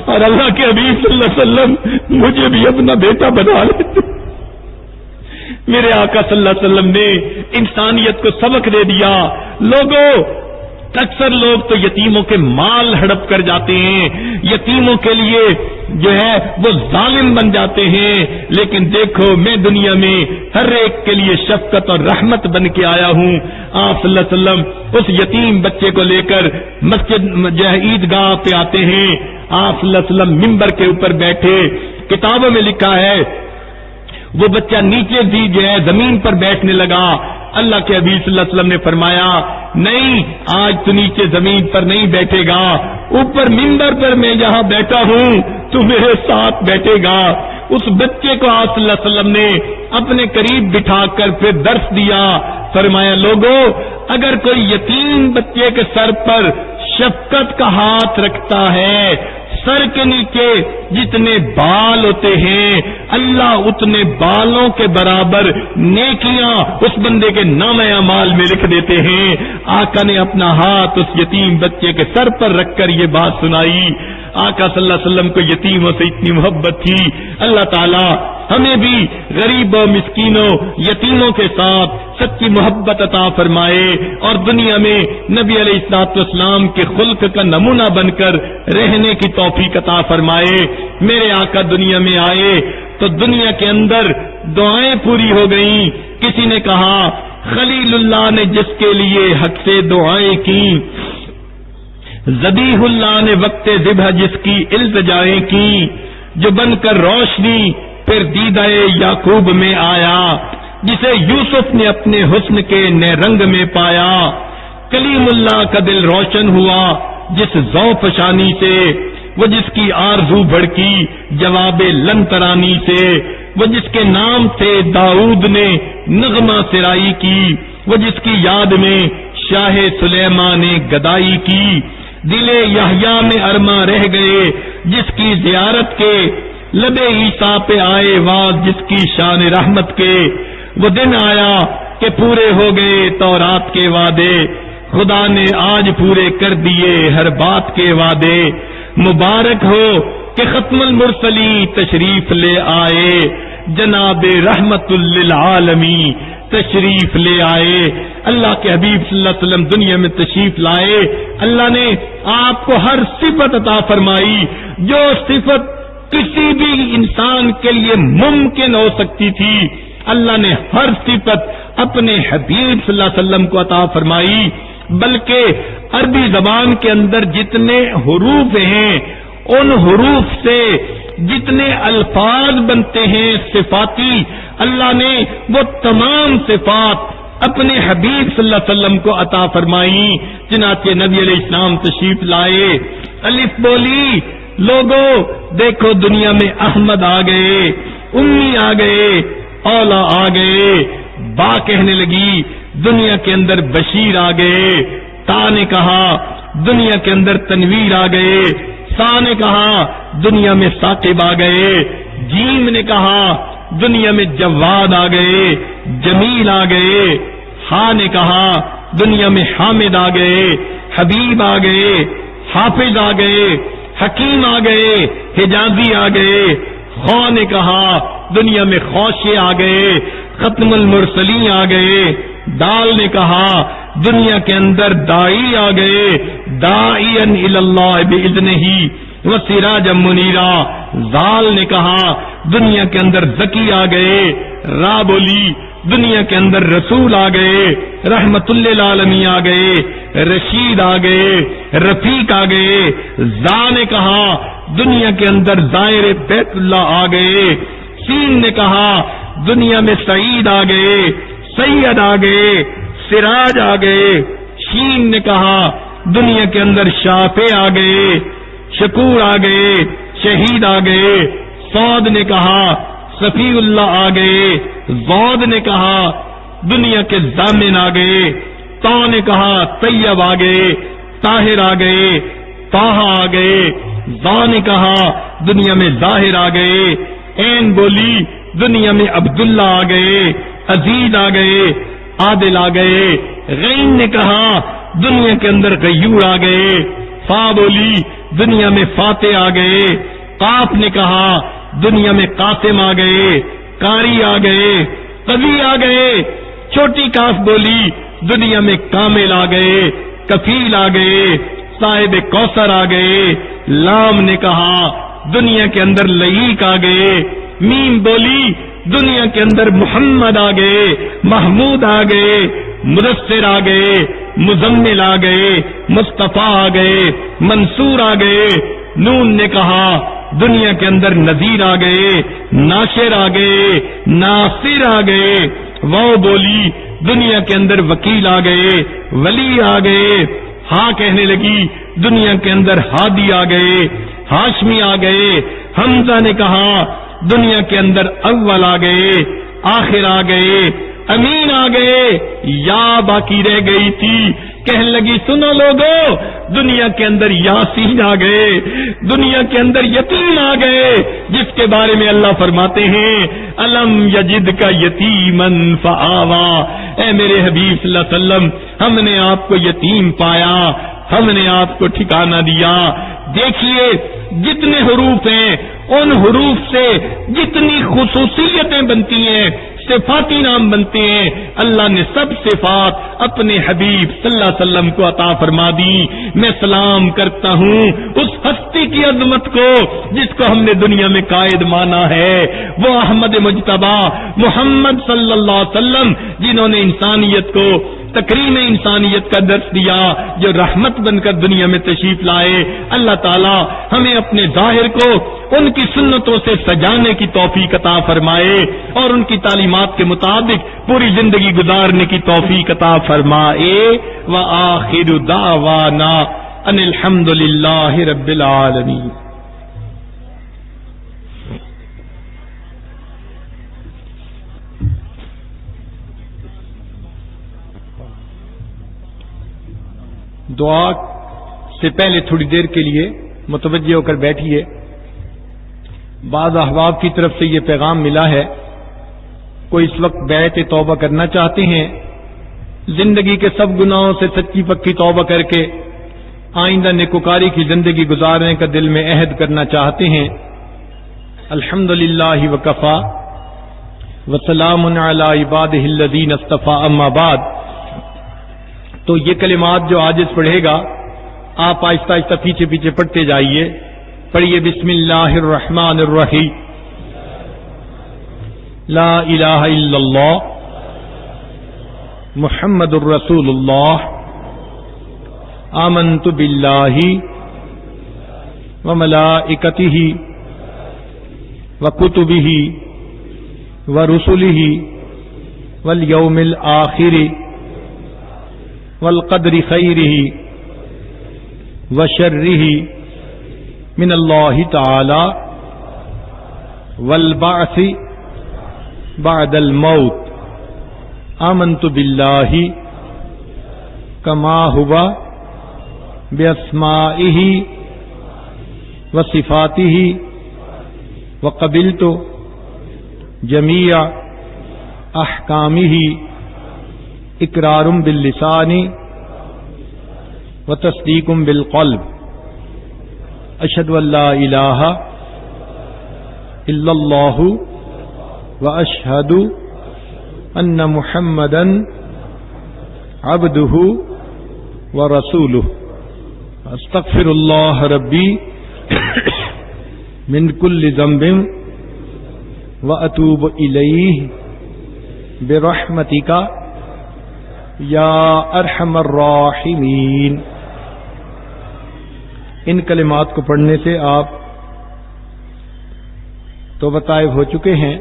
اور اللہ کے حبیب صلی اللہ علیہ وسلم مجھے بھی اپنا بیٹا بنا لیتے. میرے آقا صلی اللہ علیہ وسلم نے انسانیت کو سبق دے دیا. لوگوں اکثر لوگ تو یتیموں کے مال ہڑپ کر جاتے ہیں, یتیموں کے لیے جو ہے وہ ظالم بن جاتے ہیں. لیکن دیکھو میں دنیا میں ہر ایک کے لیے شفقت اور رحمت بن کے آیا ہوں. آپ صلی اللہ علیہ وسلم اس یتیم بچے کو لے کر مسجد جو ہے عیدگاہ پہ آتے ہیں. آپ صلی اللہ علیہ وسلم ممبر کے اوپر بیٹھے. کتابوں میں لکھا ہے وہ بچہ نیچے بھی جو ہے زمین پر بیٹھنے لگا. اللہ کے حبیب صلی اللہ علیہ وسلم نے فرمایا نہیں آج تو نیچے زمین پر نہیں بیٹھے گا, اوپر ممبر پر میں جہاں بیٹھا ہوں تو میرے ساتھ بیٹھے گا. اس بچے کو آپ صلی اللہ علیہ وسلم نے اپنے قریب بٹھا کر پھر درس دیا. فرمایا لوگوں اگر کوئی یتیم بچے کے سر پر شفقت کا ہاتھ رکھتا ہے, سر کے نیچے جتنے بال ہوتے ہیں اللہ اتنے بالوں کے برابر نیکیاں اس بندے کے نام اعمال میں لکھ دیتے ہیں. آقا نے اپنا ہاتھ اس یتیم بچے کے سر پر رکھ کر یہ بات سنائی. آقا صلی اللہ علیہ وسلم کو یتیموں سے اتنی محبت تھی. اللہ تعالی ہمیں بھی غریبوں مسکینوں یتیموں کے ساتھ سچی محبت عطا فرمائے اور دنیا میں نبی علیہ الصلوۃ والسلام کے خلق کا نمونہ بن کر رہنے کی توفیق عطا فرمائے. میرے آقا دنیا میں آئے تو دنیا کے اندر دعائیں پوری ہو گئیں. کسی نے کہا خلیل اللہ نے جس کے لیے حق سے دعائیں کی, ذبیح اللہ نے وقت ذبح جس کی التجائیں کی, جو بن کر روشنی پھر دیدہ یعقوب میں آیا, جسے یوسف نے اپنے حسن کے نئے رنگ میں پایا. کلیم اللہ کا دل روشن ہوا جس ذوق فشانی سے, وہ جس کی آرزو بھڑکی جواب لن ترانی سے, وہ جس کے نام سے داؤد نے نغمہ سرائی کی, وہ جس کی یاد میں شاہ سلیمان نے گدائی کی. دل یحییٰ میں ارماں رہ گئے جس کی زیارت کے, لب عیسیٰ پہ آئے واز جس کی شان رحمت کے. وہ دن آیا کہ پورے ہو گئے تورات کے وعدے, خدا نے آج پورے کر دیے ہر بات کے وعدے. مبارک ہو کہ ختم المرسلی تشریف لے آئے, جناب رحمت للعالمین تشریف لے آئے. اللہ کے حبیب صلی اللہ علیہ وسلم دنیا میں تشریف لائے. اللہ نے آپ کو ہر صفت عطا فرمائی جو صفت کسی بھی انسان کے لیے ممکن ہو سکتی تھی. اللہ نے ہر صفت اپنے حبیب صلی اللہ علیہ وسلم کو عطا فرمائی. بلکہ عربی زبان کے اندر جتنے حروف ہیں ان حروف سے جتنے الفاظ بنتے ہیں صفاتی, اللہ نے وہ تمام صفات اپنے حبیب صلی اللہ علیہ وسلم کو عطا فرمائی. چنانچہ نبی علیہ السلام تشریف لائے, الف بولی, لوگوں دیکھو دنیا میں احمد آ گئے, امی آ گئے, اولا آ گئے, با کہنے لگی, دنیا کے اندر بشیر آ گئے, تا نے کہا دنیا کے اندر تنویر آ گئے, سا نے کہا دنیا میں ثاقب آ گئے, جیم نے کہا دنیا میں جواد آ گئے, جمیل آ گئے, ہا نے کہا دنیا میں حامد آ گئے, حبیب آ گئے, حافظ آ گئے, حکیم آ گئے, حجازی آ گئے, خو نے کہا دنیا میں خوشے آ گئے, ختم المرسلین آ گئے, دال نے کہا دنیا کے اندر دائی آ گئے، داعین الی اللہ باذنہ وسراجا منیرا۔ زال نے کہا دنیا کے اندر زکی آ گئے، را بولی دنیا کے اندر رسول آ گئے، رحمت للعالمین آ گئے، رشید آ گئے، رفیق آ گئے۔ زا نے کہا دنیا کے اندر زائر بیت اللہ آ گئے۔ سین نے کہا دنیا میں سعید آ گئے، سید آ گئے، سراج آ گئے۔ شین نے کہا دنیا کے اندر شافع آ گئے، شکور آ گئے، شہید آ گئے۔ صاد نے کہا صفی اللہ آ گئے۔ ضاد نے کہا دنیا کے ضامن آ گئے۔ تا نے کہا طیب آ گئے، طاہر آ گئے، طاہا آ گئے۔ ظا نے کہا دنیا میں ظاہر آ گئے۔ عین بولی دنیا میں عبداللہ آ گئے، عزیز آ گئے، عادل آ گئے۔ غین نے کہا دنیا کے اندر غیور آ گئے۔ فا بولی دنیا میں فاتح آ گئے۔ قاف نے کہا دنیا میں قاسم آ گئے، قاری آ گئے، قوی آ گئے۔ چھوٹی کاف بولی دنیا میں کامل آ گئے، کفیل آ گئے، صاحب کوثر آ گئے۔ لام نے کہا دنیا کے اندر لعیق آ گئے۔ میم بولی دنیا کے اندر محمد آ گئے، محمود آ گئے، مدثر آ گئے، مزمل آ گئے، مصطفیٰ آ گئے، منصور آ گئے۔ نون نے کہا دنیا کے اندر نذیر آ گئے، ناشر آ گئے، ناصر آ گئے۔ واو بولی دنیا کے اندر وکیل آ گئے، ولی آ گئے۔ ہاں کہنے لگی دنیا کے اندر ہادی آ گئے، ہاشمی آ گئے۔ حمزہ نے کہا دنیا کے اندر اول آ گئے، آخر آ گئے، امین آ گئے۔ یا باقی رہ گئی تھی، کہنے لگی سنو لوگو دنیا کے اندر یاسین آ گئے، دنیا کے اندر یتیم آ گئے، جس کے بارے میں اللہ فرماتے ہیں الم یجد کا یتیمن فآوا۔ اے میرے حبیب صلی اللہ علیہ وسلم ہم نے آپ کو یتیم پایا، ہم نے آپ کو ٹھکانہ دیا۔ دیکھیے جتنے حروف ہیں ان حروف سے جتنی خصوصیتیں بنتی ہیں، صفاتی نام بنتے ہیں، اللہ نے سب صفات اپنے حبیب صلی اللہ علیہ وسلم کو عطا فرما دی۔ میں سلام کرتا ہوں اس ہستی کی عظمت کو جس کو ہم نے دنیا میں قائد مانا ہے، وہ احمد مجتبی محمد صلی اللہ علیہ وسلم، جنہوں نے انسانیت کو تکریم انسانیت کا درس دیا، جو رحمت بن کر دنیا میں تشریف لائے۔ اللہ تعالی ہمیں اپنے ظاہر کو ان کی سنتوں سے سجانے کی توفیق عطا فرمائے اور ان کی تعلیمات کے مطابق پوری زندگی گزارنے کی توفیق عطا فرمائے۔ وآخر دعوانا ان الحمد للہ رب العالمین۔ دعا سے پہلے تھوڑی دیر کے لیے متوجہ ہو کر بیٹھیے۔ بعض احباب کی طرف سے یہ پیغام ملا ہے، کوئی اس وقت بیعت توبہ کرنا چاہتے ہیں، زندگی کے سب گناہوں سے سچی پکی توبہ کر کے آئندہ نیکوکاری کی زندگی گزارنے کا دل میں عہد کرنا چاہتے ہیں۔ الحمدللہ وکفا وسلام علی عبادہ الذین اصطفیٰ، اما بعد۔ تو یہ کلمات جو عاجز پڑھے گا آپ آہستہ آہستہ پیچھے پیچھے پڑھتے جائیے۔ پڑھیے بسم اللہ الرحمن الرحیم۔ لا الہ الا اللہ محمد الرسول اللہ آمنت باللہ وملائکتہ وکتبہ ورسلہ والیوم الآخر والقدر خیرہ وشرہ من اللہ تعالی والبعث بعد الموت۔ آمنت باللہ کما ہوا باسمائہ وصفاتہ وقبلت جمیع احکامہ اقرار باللسان وتصدیق بالقلب۔ اشہد ان لا الہ الا اللہ واشہد ان محمدا عبدہ ورسولہ استغفر اللہ ربی من کل ذنب واتوب الیہ برحمتک یا ارحم الراحمین۔ ان کلمات کو پڑھنے سے آپ تو طائب ہو چکے ہیں۔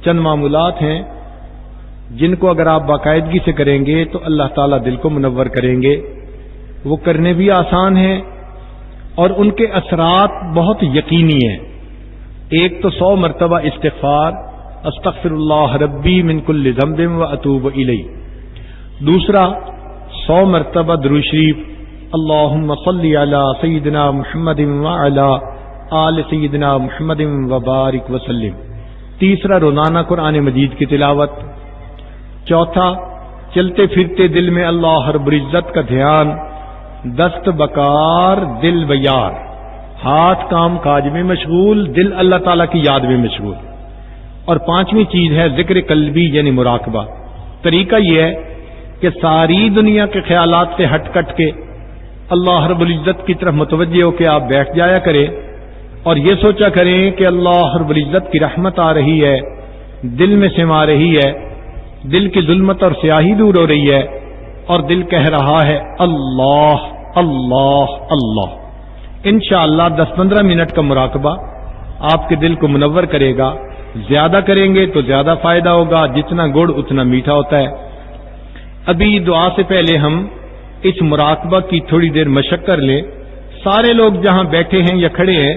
چند معمولات ہیں جن کو اگر آپ باقاعدگی سے کریں گے تو اللہ تعالیٰ دل کو منور کریں گے۔ وہ کرنے بھی آسان ہیں اور ان کے اثرات بہت یقینی ہیں۔ ایک تو 100 مرتبہ استغفار، استغفر اللہ ربی من کل ذنب واتوب الیہ۔ دوسرا 100 مرتبہ درود شریف، اللہم صلی علی سیدنا محمد وعلی آل سیدنا محمد وبارک وسلم۔ تیسرا روزانہ قرآن مجید کی تلاوت۔ چوتھا چلتے پھرتے دل میں اللہ رب العزت کا دھیان، دست بکار دل بیار، ہاتھ کام کاج میں مشغول، دل اللہ تعالیٰ کی یاد میں مشغول۔ اور پانچویں چیز ہے ذکر قلبی یعنی مراقبہ۔ طریقہ یہ ہے کہ ساری دنیا کے خیالات سے ہٹ کٹ کے اللہ رب العزت کی طرف متوجہ ہو کے آپ بیٹھ جایا کریں اور یہ سوچا کریں کہ اللہ رب العزت کی رحمت آ رہی ہے، دل میں سما رہی ہے، دل کی ظلمت اور سیاہی دور ہو رہی ہے اور دل کہہ رہا ہے اللہ اللہ اللہ۔ انشاءاللہ 10-15 منٹ کا مراقبہ آپ کے دل کو منور کرے گا۔ زیادہ کریں گے تو زیادہ فائدہ ہوگا، جتنا گڑ اتنا میٹھا ہوتا ہے۔ ابھی دعا سے پہلے ہم اس مراقبہ کی تھوڑی دیر مشق کر لیں۔ سارے لوگ جہاں بیٹھے ہیں یا کھڑے ہیں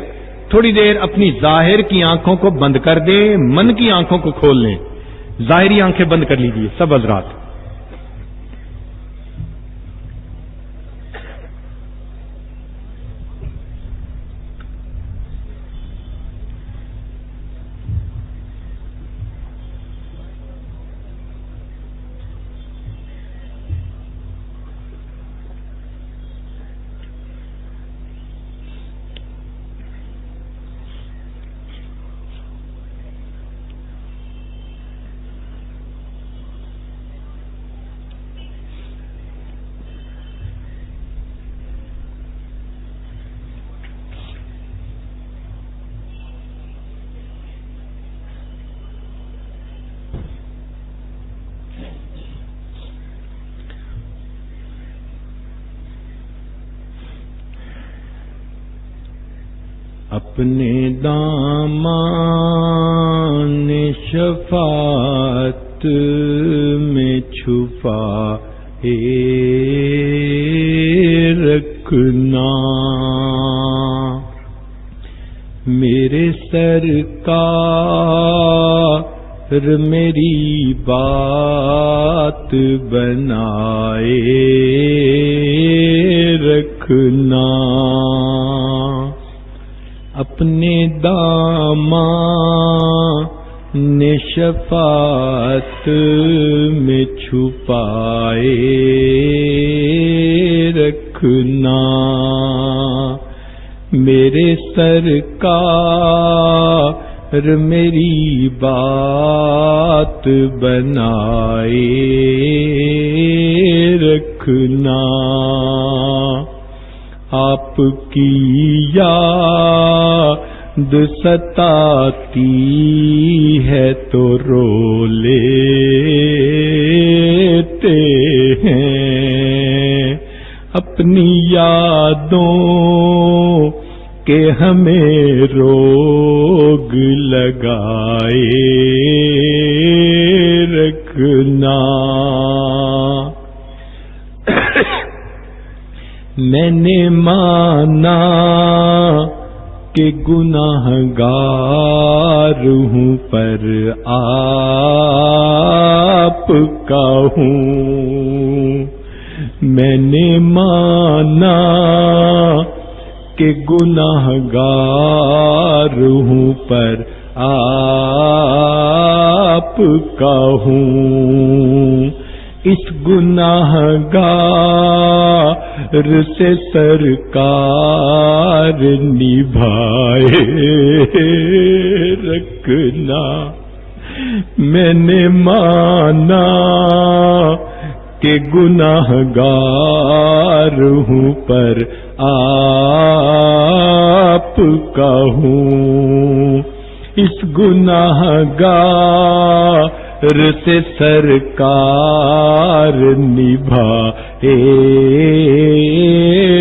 تھوڑی دیر اپنی ظاہر کی آنکھوں کو بند کر دیں، من کی آنکھوں کو کھول لیں۔ ظاہری آنکھیں بند کر لیجیے سب حضرات۔ اپنے دامان شفاعت میں چھپا رکھنا، میرے سرکار میری بات بنائے رکھنا، اپنے دامان شفاعت میں چھپائے رکھنا، میرے سرکار میری بات بنائے رکھنا، آپ کی یاد ستاتی ہے تو رو لیتے ہیں، اپنی یادوں کے ہمیں روگ لگائے رکھنا، میں نے مانا کہ گناہگار ہوں پر آپ کا ہوں، میں نے مانا کہ گناہگار ہوں پر آپ کا ہوں، اس گناہگار سے سرکار نبھائے رکھنا، میں نے مانا کہ گناہگار ہوں پر آپ کا ہوں، اس گناہگار سے سرکار نبھائے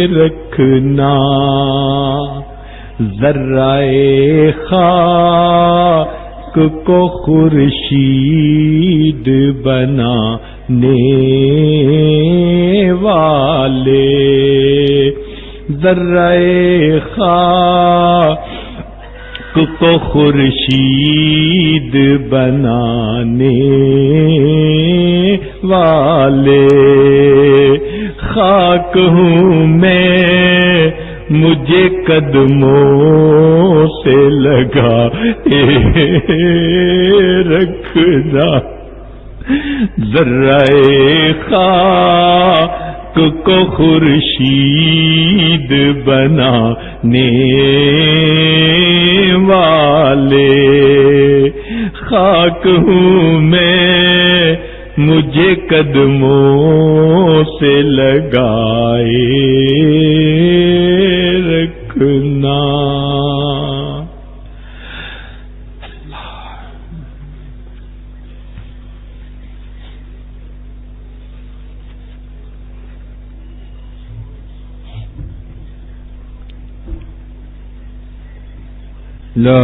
رکھنا، ذرائے خاک کو خورشید بنانے والے، ذرائے خاک کو خورشید بنانے والے، خاک ہوں میں مجھے قدموں سے لگا رکھنا، ذرائے خاک کو خورشید بنانے والے، خاک ہوں میں مجھے قدموں سے لگائے رکھنا۔ لا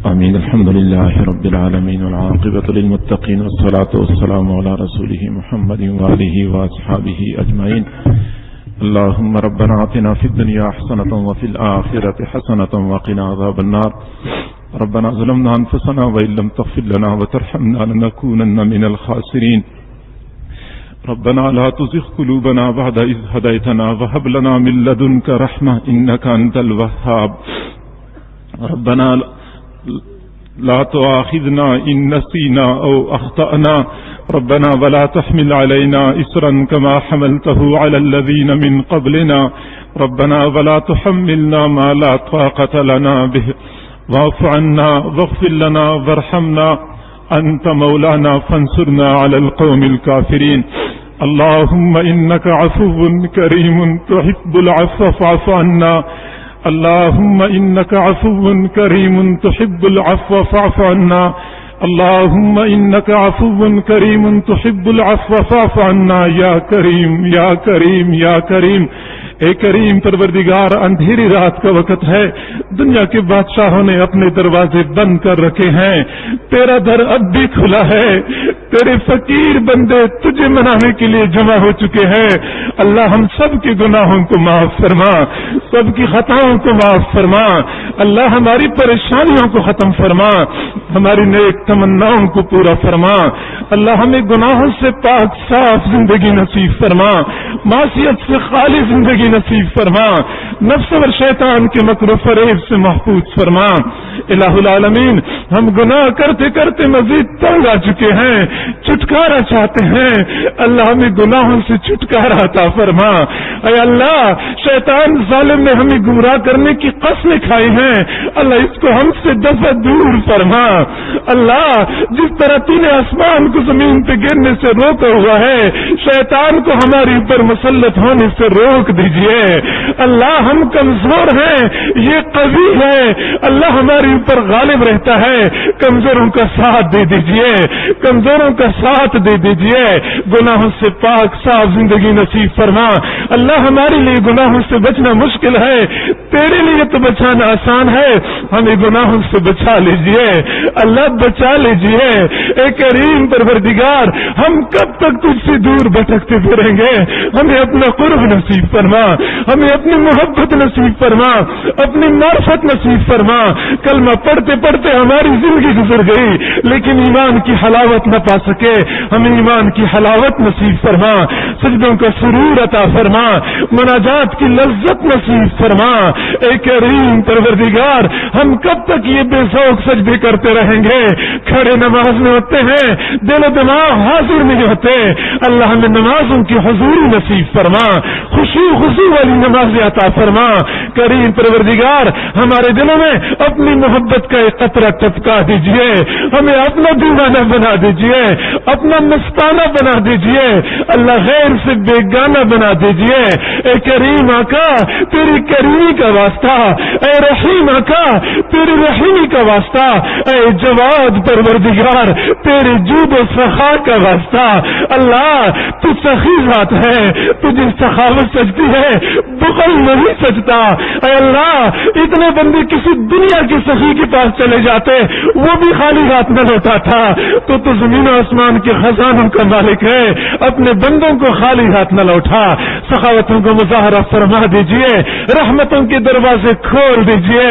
آمین۔ الحمد لله رب العالمين والعاقبة للمتقين والصلاة والسلام على رسوله محمد وآله وأصحابه أجمعين۔ اللهم ربنا آتنا في الدنيا حسنة وفي الآخرة حسنة وقنا عذاب النار۔ ربنا ظلمنا أنفسنا وإن لم تغفر لنا وترحمنا لنكونن من الخاسرين۔ ربنا لا تزغ قلوبنا بعد إذ هديتنا وهب لنا من لدنك رحمة إنك أنت الوهاب۔ ربنا لا تؤاخذنا إن نسينا أو أخطأنا، ربنا ولا تحمل علينا إصرا كما حملته على الذين من قبلنا، ربنا ولا تحملنا ما لا طاقة لنا به، واعف عنا واغفر لنا وارحمنا، أنت مولانا فانصرنا على القوم الكافرين۔ اللهم إنك عفو كريم تحب العفو فاعف عنا، اللهم إنك عفو كريم تحب العفو فاعف عنا، اللهم إنك عفو كريم تحب العفو فاعف عنا، يا كريم يا كريم يا كريم۔ اے کریم پروردگار، اندھیری رات کا وقت ہے، دنیا کے بادشاہوں نے اپنے دروازے بند کر رکھے ہیں، تیرا در اب بھی کھلا ہے، تیرے فقیر بندے تجھے منانے کے لیے جمع ہو چکے ہیں۔ اللہ ہم سب کے گناہوں کو معاف فرما، سب کی خطاؤں کو معاف فرما، اللہ ہماری پریشانیوں کو ختم فرما، ہماری نیک تمناؤں کو پورا فرما، اللہ ہمیں گناہوں سے پاک صاف زندگی نصیب فرما، معصیت سے خالی زندگی نصیب فرما، نفس اور شیطان کے مکر و فریب سے محفوظ فرما۔ الہ العالمین، ہم گناہ کرتے کرتے مزید تنگ آ چکے ہیں، چھٹکارا چاہتے ہیں، اللہ ہمیں گناہوں سے چھٹکارا عطا فرما۔ اے اللہ، شیطان ظالم نے ہمیں گمراہ کرنے کی قسمیں کھائی ہیں، اللہ اس کو ہم سے دفع دور فرما۔ اللہ، جس طرح تو نے آسمان کو زمین پہ گرنے سے روکا ہوا ہے، شیطان کو ہمارے اوپر مسلط ہونے سے روک دیجئے۔ اللہ، ہم کمزور ہیں، یہ قوی ہے، اللہ ہمارے اوپر غالب رہتا ہے، کمزوروں کا ساتھ دے دیجئے، کمزوروں کا ساتھ دے دیجئے، گناہوں سے پاک صاف زندگی نصیب فرما۔ اللہ، ہمارے لیے گناہوں سے بچنا مشکل ہے، تیرے لیے تو بچانا آسان ہے، ہمیں گناہوں سے بچا لیجئے، اللہ بچا لیجئے۔ اے کریم پروردگار، ہم کب تک تجھ سے دور بھٹکتے پھریں گے؟ ہمیں اپنا قرب نصیب فرما، ہمیں اپنی محبت نصیب فرما، اپنی معرفت نصیب فرما۔ کلمہ پڑھتے پڑھتے ہماری زندگی گزر گئی لیکن ایمان کی حلاوت نہ پا سکے، ہمیں ایمان کی حلاوت نصیب فرما، سجدوں کا سرور عطا فرما، مناجات کی لذت نصیب نصیب فرما۔ اے کریم پروردگار، ہم کب تک یہ بے ذوق سجدے کرتے رہیں گے؟ کھڑے نماز میں ہوتے ہیں، دل و دماغ حاضر نہیں ہوتے۔ اللہ ہمیں نمازوں کی حضوری نصیب فرما، خشوع خضوع والی نماز عطا فرما۔ کریم پروردگار، ہمارے دلوں میں اپنی محبت کا ایک قطرہ ٹپکا دیجئے، ہمیں اپنا دیوانہ بنا دیجئے، اپنا مستانہ بنا دیجئے، اللہ غیر سے بیگانہ بنا دیجئے۔ اے کریم آقا، تیری کریمی کا واسطہ، اے رحیم آقا، تیری رحیمی کا واسطہ، اے جواد پروردگار، تیرے جود و سخا کا واسطہ۔ اللہ تو سخی ذات ہے، تجھے سخاوت سجتی ہے، بخل نہیں سجتا۔ اے اللہ، اتنے بندے کسی دنیا کے سخی کے پاس چلے جاتے، وہ بھی خالی ہاتھ نہ لوٹا تھا، تو زمین و آسمان کے خزانوں کا مالک ہے، اپنے بندوں کو خالی ہاتھ نہ لوٹا۔ سخاوتوں کو مظاہرہ فرما دیجئے، رحمتوں کے دروازے کھول دیجئے،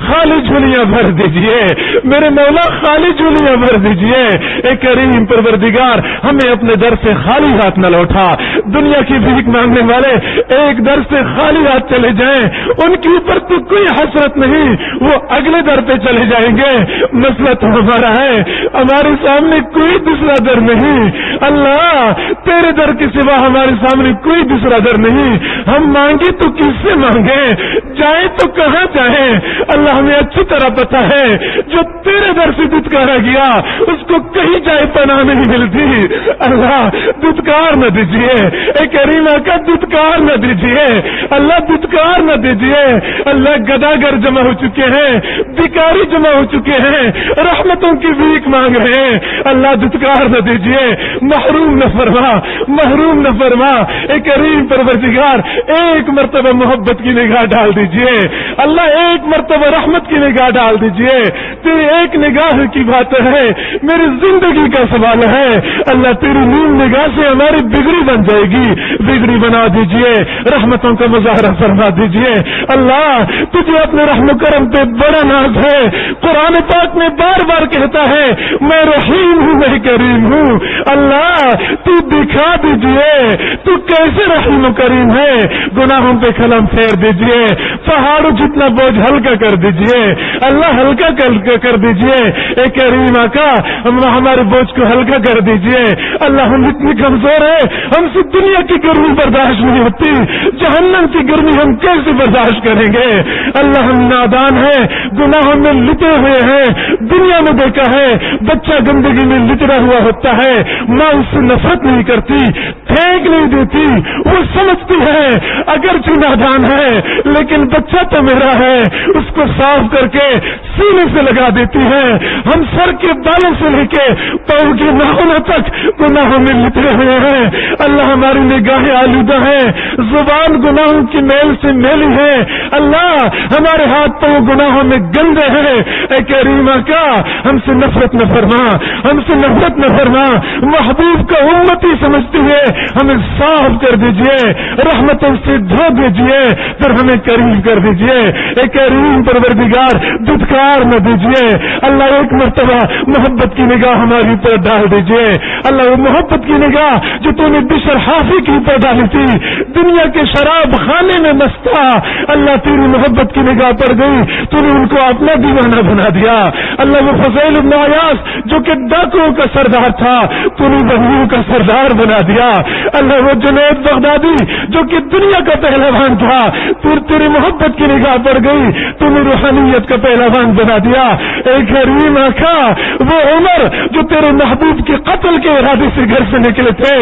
خالی جھولیاں بھر دیجئے میرے مولا، خالی جھولیاں بھر دیجئے۔ اے کریم پروردگار، ہمیں اپنے در سے خالی ہاتھ نہ لوٹا۔ دنیا کی بھیک مانگنے والے ایک در سے خالی ہاتھ چلے جائیں، ان کے اوپر تو کوئی حسرت نہیں، وہ اگلے در پہ چلے جائیں گے۔ مسئلہ تو ہمارا ہے، ہمارے سامنے کوئی دوسرا در نہیں۔ اللہ، تیرے در کے سوا ہمارے سامنے کوئی دوسرا در نہیں۔ ہم مانگے تو کس سے مانگے، جائیں تو کہاں جائیں؟ اللہ، ہمیں اچھی طرح پتا ہے، جو تیرے در سے دھتکارا گیا اس کو کہیں جائے پناہ نہیں ملتی۔ اللہ، دھتکار نہ دیجیے، اے کریمہ کا دھتکار نہ دیجیے، اللہ دھتکار نہ دیجیے۔ اللہ، گداگر جمع ہو چکے ہیں، بھکاری جمع ہو چکے ہیں، رحمتوں کی بھیک مانگ رہے ہیں۔ اللہ، دھتکار نہ دیجیے، محروم نہ فرما، محروم نہ فرما۔ اے کریم پروردگار، ایک مرتبہ محبت کی نگاہ ڈال دیجیے، اللہ ایک مرتبہ رحمت کی نگاہ ڈال دیجیے۔ تیری ایک نگاہ کی بات ہے، میری زندگی کا سوال ہے۔ اللہ، تیری نیم نگاہ سے ہماری بگڑی بن جائے گی، بگڑی بنا دیجیے، رحمتوں کا مظاہرہ فرما دیجیے۔ اللہ، تجھے اپنے رحم و کرم پہ بڑا ناز ہے۔ قرآن پاک میں بار بار کہتا ہے، میں رحیم ہوں، میں کریم ہوں۔ اللہ، تو دکھا دیجیے تو کیسے رحیم و کریم ہے۔ گناہوں پہ قلم پھیر دیجیے، پہاڑوں جتنا بوجھ ہلکا کر دیجیے، اللہ ہلکا کر دیجیے۔ اے کریم آقا، ہمارے بوجھ کو ہلکا کر دیجیے۔ اللہ، ہم اتنی کمزور ہیں، ہم سے دنیا کی گرمی برداشت نہیں ہوتی، جہنم کی گرمی ہم کیسے برداشت کریں گے؟ اللہ، ہم نادان ہیں، گناہوں میں لٹے ہوئے ہیں۔ دنیا میں دیکھا ہے، بچہ گندگی میں لٹرا ہوا ہوتا ہے، ماں اس سے نفرت نہیں کرتی، پھینک نہیں دیتی، وہ سمجھتی ہے اگرچہ نادان ہے لیکن بچہ تو میرا ہے، اس کو صاف کر کے سینے سے لگا دیتی ہے۔ ہم سر کے بالوں سے لے کے پاؤں کے ناخنوں تک گناہوں میں لٹے ہوئے ہیں۔ اللہ، ہماری نگاہیں آلودہ ہیں، زبان گناہوں کی میل سے میلی ہے۔ اللہ، ہمارے ہاتھ پاؤں گناہوں میں گندے ہیں۔ اے کریم آقا، ہم سے نفرت نہ فرما، ہم سے نفرت نہ فرما۔ محبوب کا امتی سمجھتی ہے، ہمیں صاف کر دیجئے، رحمتوں سے دھو دیجئے، پھر ہمیں کریم کر دیجئے۔ اے کریم پروردگار، دھتکار نہ دیجئے۔ اللہ، ایک مرتبہ محبت کی نگاہ ہماری اوپر ڈال دیجئے۔ اللہ، وہ محبت کی نگاہ جو تو نے بشر حافظ کی اوپر ڈالی تھی، دنیا کے شراب خانے میں مست تھا، اللہ تیری محبت کی نگاہ پڑ گئی، تو نے ان کو اپنا دیوانہ بنا دیا۔ اللہ، وہ فضیل بن عیاض جو کہ ڈاکوؤں کا سردار تھا، تو نے بندیوں کا سردار بنا دیا۔ اللہ، وہ جنید بغدادی جو کہ دنیا کا پہلوان تھا، تیری محبت کی نگاہ پڑ گئی، تو نے روحانیت کا پہلوان بنا دیا۔ اے کریم آقا، وہ عمر جو تیرے محبوب کے قتل کے ارادے سے گھر سے نکلے تھے،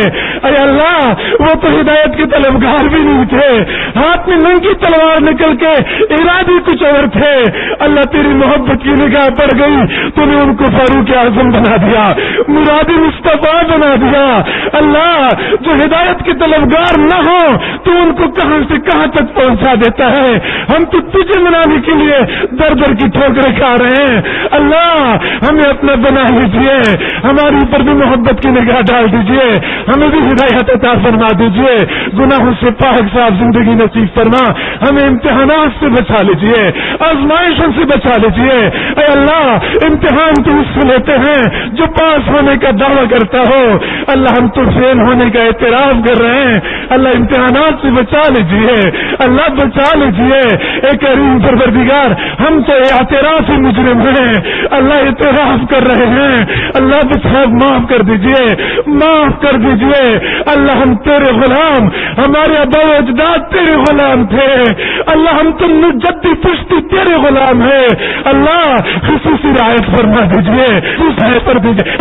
اے اللہ، وہ تو ہدایت کے طلبگار بھی نہیں تھے، ہاتھ میں ننگی تلوار نکل کے ارادے کچھ اور تھے۔ اللہ، تیری محبت کی نگاہ پڑ گئی، تو نے ان کو فاروق اعظم بنا دیا، مراد مصطفیٰ بنا دیا۔ اللہ، جو ہدایت کے طلبگار نہ ہو تو ان کو کہاں سے کہاں تک پہنچا دیتا ہے۔ ہم تو تجھے منانے کے لیے در در کی ٹھوکریں کھا رہے ہیں۔ اللہ، ہمیں اپنا بنا لیجیے، ہماری اوپر بھی محبت کی نگاہ ڈال دیجیے، ہمیں بھی ہدایت عطا فرما دیجیے، گناہوں سے پاک صاف زندگی نصیب فرما، ہمیں امتحانات سے بچا لیجیے، آزمائشوں سے بچا لیجیے۔ اے اللہ، امتحان تو اس سے لیتے ہیں جو پاس ہونے کا دعویٰ کرتا ہو، اللہ ہم تو فیل ہونے کا اعتراف کر رہے ہیں۔ اللہ، امتحانات سے بچا لیجیے، اللہ بچا لیجیے۔ دیجئے. اے کریم پروردگار ہم تو اعتراف مجرم ہیں. اللہ اعتراف کر رہے ہیں. اللہ صاحب معاف کر دیجئے, معاف کر دیجئے. اللہ ہم تیرے غلام, ہمارے آباء و اجداد تیرے غلام تھے. اللہ ہم تم جدی پشتی تیرے غلام ہیں. اللہ خصوصی رعایت فرما دیجئے, کر دیجئے.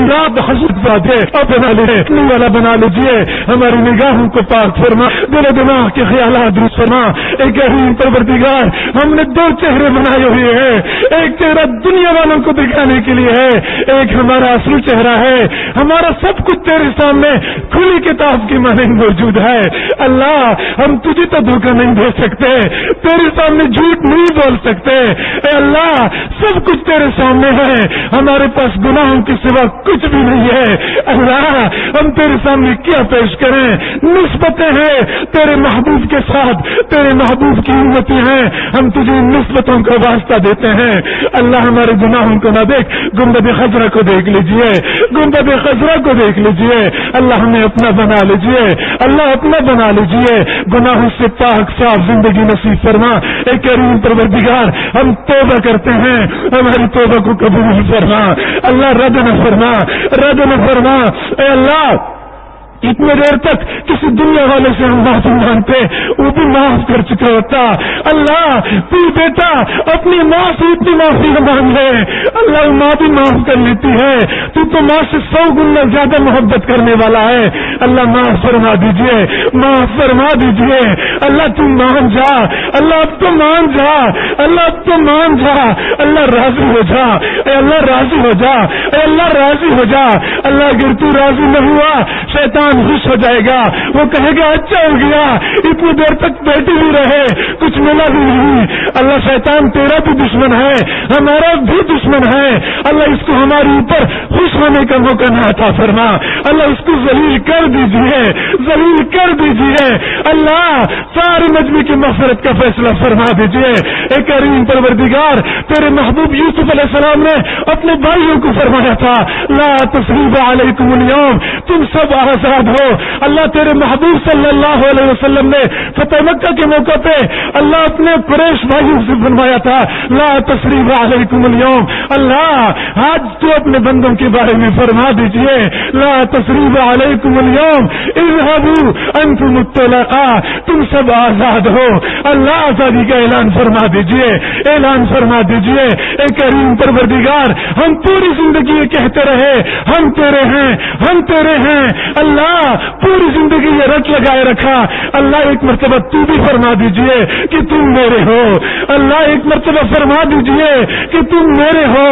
رات حسد اور بنا لیجیے والا بنا لیجیے. ہماری نگاہوں کو پاک فرما, دل و دماغ کے خیالات درست فرما. ایک کریم پروردگار ہم نے دو چہرے بنائے ہوئے ہیں. ایک چہرہ دنیا والوں کو دکھانے کے لیے ہے, ایک ہمارا اصل چہرہ ہے. ہمارا سب کچھ تیرے سامنے کھلی کتاب کی مانند موجود ہے. اللہ ہم تجھے تو دھوکہ نہیں دے سکتے, تیرے سامنے جھوٹ نہیں بول سکتے. اے اللہ سب کچھ تیرے سامنے ہے, ہمارے پاس گناہوں کے سوا کچھ بھی نہیں ہے. اللہ ہم تیرے سامنے کیا پیش کریں؟ نسبتیں ہیں تیرے محبوب کے ساتھ, تیرے محبوب کی امتیں ہیں. ہم تجھے نسبتوں کا واسطہ دیتے ہیں. اللہ ہمارے گناہوں کو نہ دیکھ, گنبد خضرا کو دیکھ لیجئے, گنبد خضرا کو دیکھ لیجئے. اللہ ہمیں اپنا بنا لیجئے, اللہ اپنا بنا لیجئے. گناہوں سے پاک صاف زندگی نصیب فرما. اے کریم پروردگار ہم توبہ کرتے ہیں, ہماری توبہ کو قبول فرما. اللہ رد نہ فرما, رد نہ فرما. اے اللہ اتنے دیر تک کسی دنیا والے سے ہم معافی مانگتے, وہ بھی معاف کر چکا ہوتا. اللہ تو بیٹا اپنی ماں سے اتنی معافی مانگ لے, اللہ ماں بھی معاف کر لیتی ہے. تو ماں سے 100 گنا زیادہ محبت کرنے والا ہے. اللہ معاف فرما دیجئے, معاف فرما دیجئے. اللہ تو مان جا, اللہ اب تو مان جا, اللہ اب تو مان جا. اللہ راضی ہو جا, اے اللہ راضی ہو جا, اے اللہ راضی ہو جا. اللہ اگر تو راضی نہ ہوا شیطان خوش ہو جائے گا, وہ کہے گا اچھا ہو گیا, اتنی دیر تک بیٹھے بھی رہے کچھ ملا بھی نہیں. اللہ شیطان تیرا بھی دشمن ہے, ہمارا بھی دشمن ہے. اللہ اس کو ہمارے اوپر خوش ہونے کا موقع نہ عطا فرما. اللہ اس کو ذلیل کر دیجیے, ذلیل کر دیجیے. اللہ سارے مجمع کی مغفرت کا فیصلہ فرما دیجیے. اے کریم پروردگار تیرے محبوب یوسف علیہ السلام نے اپنے بھائیوں کو فرمایا تھا لا تثریب علیکم اليوم, تم سب آزاد ہو. اللہ تیرے محبوب صلی اللہ علیہ وسلم نے فتح مکہ کے موقع پہ اللہ اپنے قریش بھائیوں سے فرمایا تھا لا تثریب علیکم اليوم. اللہ آج تو اپنے بندوں کے بارے میں فرما دیجئے لا تثریب علیکم اليوم اذهبوا انتم الطلقاء, تم سب آزاد ہو. اللہ آزادی کا اعلان فرما دیجئے, اعلان فرما دیجئے. اے کریم پروردگار ہم پوری زندگی کہتے رہے ہم تیرے ہیں, ہم تیرے ہیں. اللہ پوری زندگی یہ رٹ لگائے رکھا. اللہ ایک مرتبہ تو بھی فرما دیجئے کہ تم میرے ہو. اللہ ایک مرتبہ فرما دیجئے کہ تم میرے ہو.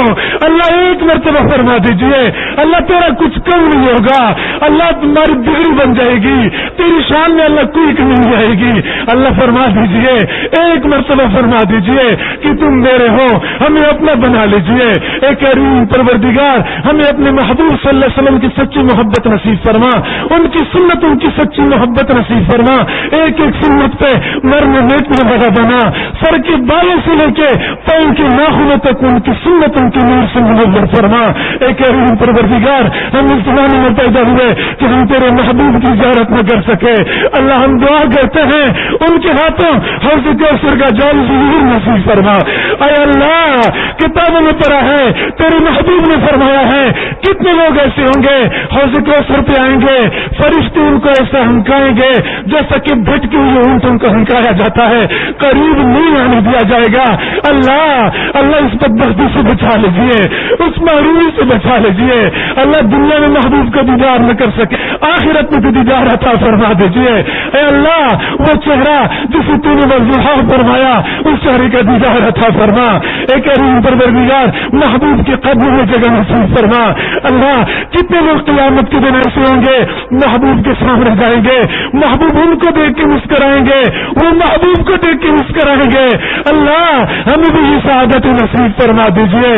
اللہ ایک مرتبہ فرما دیجئے. اللہ تیرا کچھ کم نہیں ہوگا. اللہ تمہاری بگڑی بن جائے گی, تیری شان میں اللہ کوئی کمی نہیں آئے گی. اللہ فرما دیجئے, ایک مرتبہ فرما دیجئے کہ تم میرے ہو. ہمیں اپنا بنا لیجئے. اے کریم پروردگار ہمیں اپنے محبوب صلی اللہ علیہ وسلم کی سچی محبت نصیب فرما, ان کی سنتوں کی سچی محبت نصیب فرما. ایک ایک سنت پہ مرنے میٹنے والا بنا, سر کے بالوں سے لے کے پاؤں کے ناخنوں تک ان کی سنتوں کی نور سے منور فرما. اے کریم پروردگار ہم اس زمانے میں پیدا ہوئے کہ ہم تیرے محبوب کی زیارت نہ کر سکے. اللہ ہم دعا کرتے ہیں ان کے ہاتھوں حوض کوثر کا جام ضرور نصیب فرما. اے اللہ کتابوں میں پڑھا ہے تیرے محبوب نے فرمایا ہے کتنے لوگ ایسے ہوں گے حوض کوثر پہ آئیں گے, فرشتے ان کو ایسا ہنکائیں گے جیسا کہ بھٹکے ہوئے اونٹوں کو ہنکایا جاتا ہے, قریب نہیں آنے دیا جائے گا. اللہ اللہ اس بدبختی سے بچا لیجیے, اس معروفی سے بچا لیجیے. اللہ دنیا میں محبوب کا دیدار نہ کر سکے, آخرت میں بھی دیدار عطا فرما دیجیے. اے اللہ وہ چہرہ جسے تو نے والضحیٰ فرمایا اس چہرے کا دیدار عطا فرما. اے کریم پروردگار محبوب کے قدموں میں جگہ نصیب فرما. اللہ کتنے لوگ قیامت کے دن ایسے ہوں گے محبوب کے سامنے جائیں گے, محبوب ان کو دیکھ کے مسکرائیں گے, وہ محبوب کو دیکھ کے مسکرائیں گے. اللہ ہمیں بھی یہ سعادت نصیب فرما دیجئے.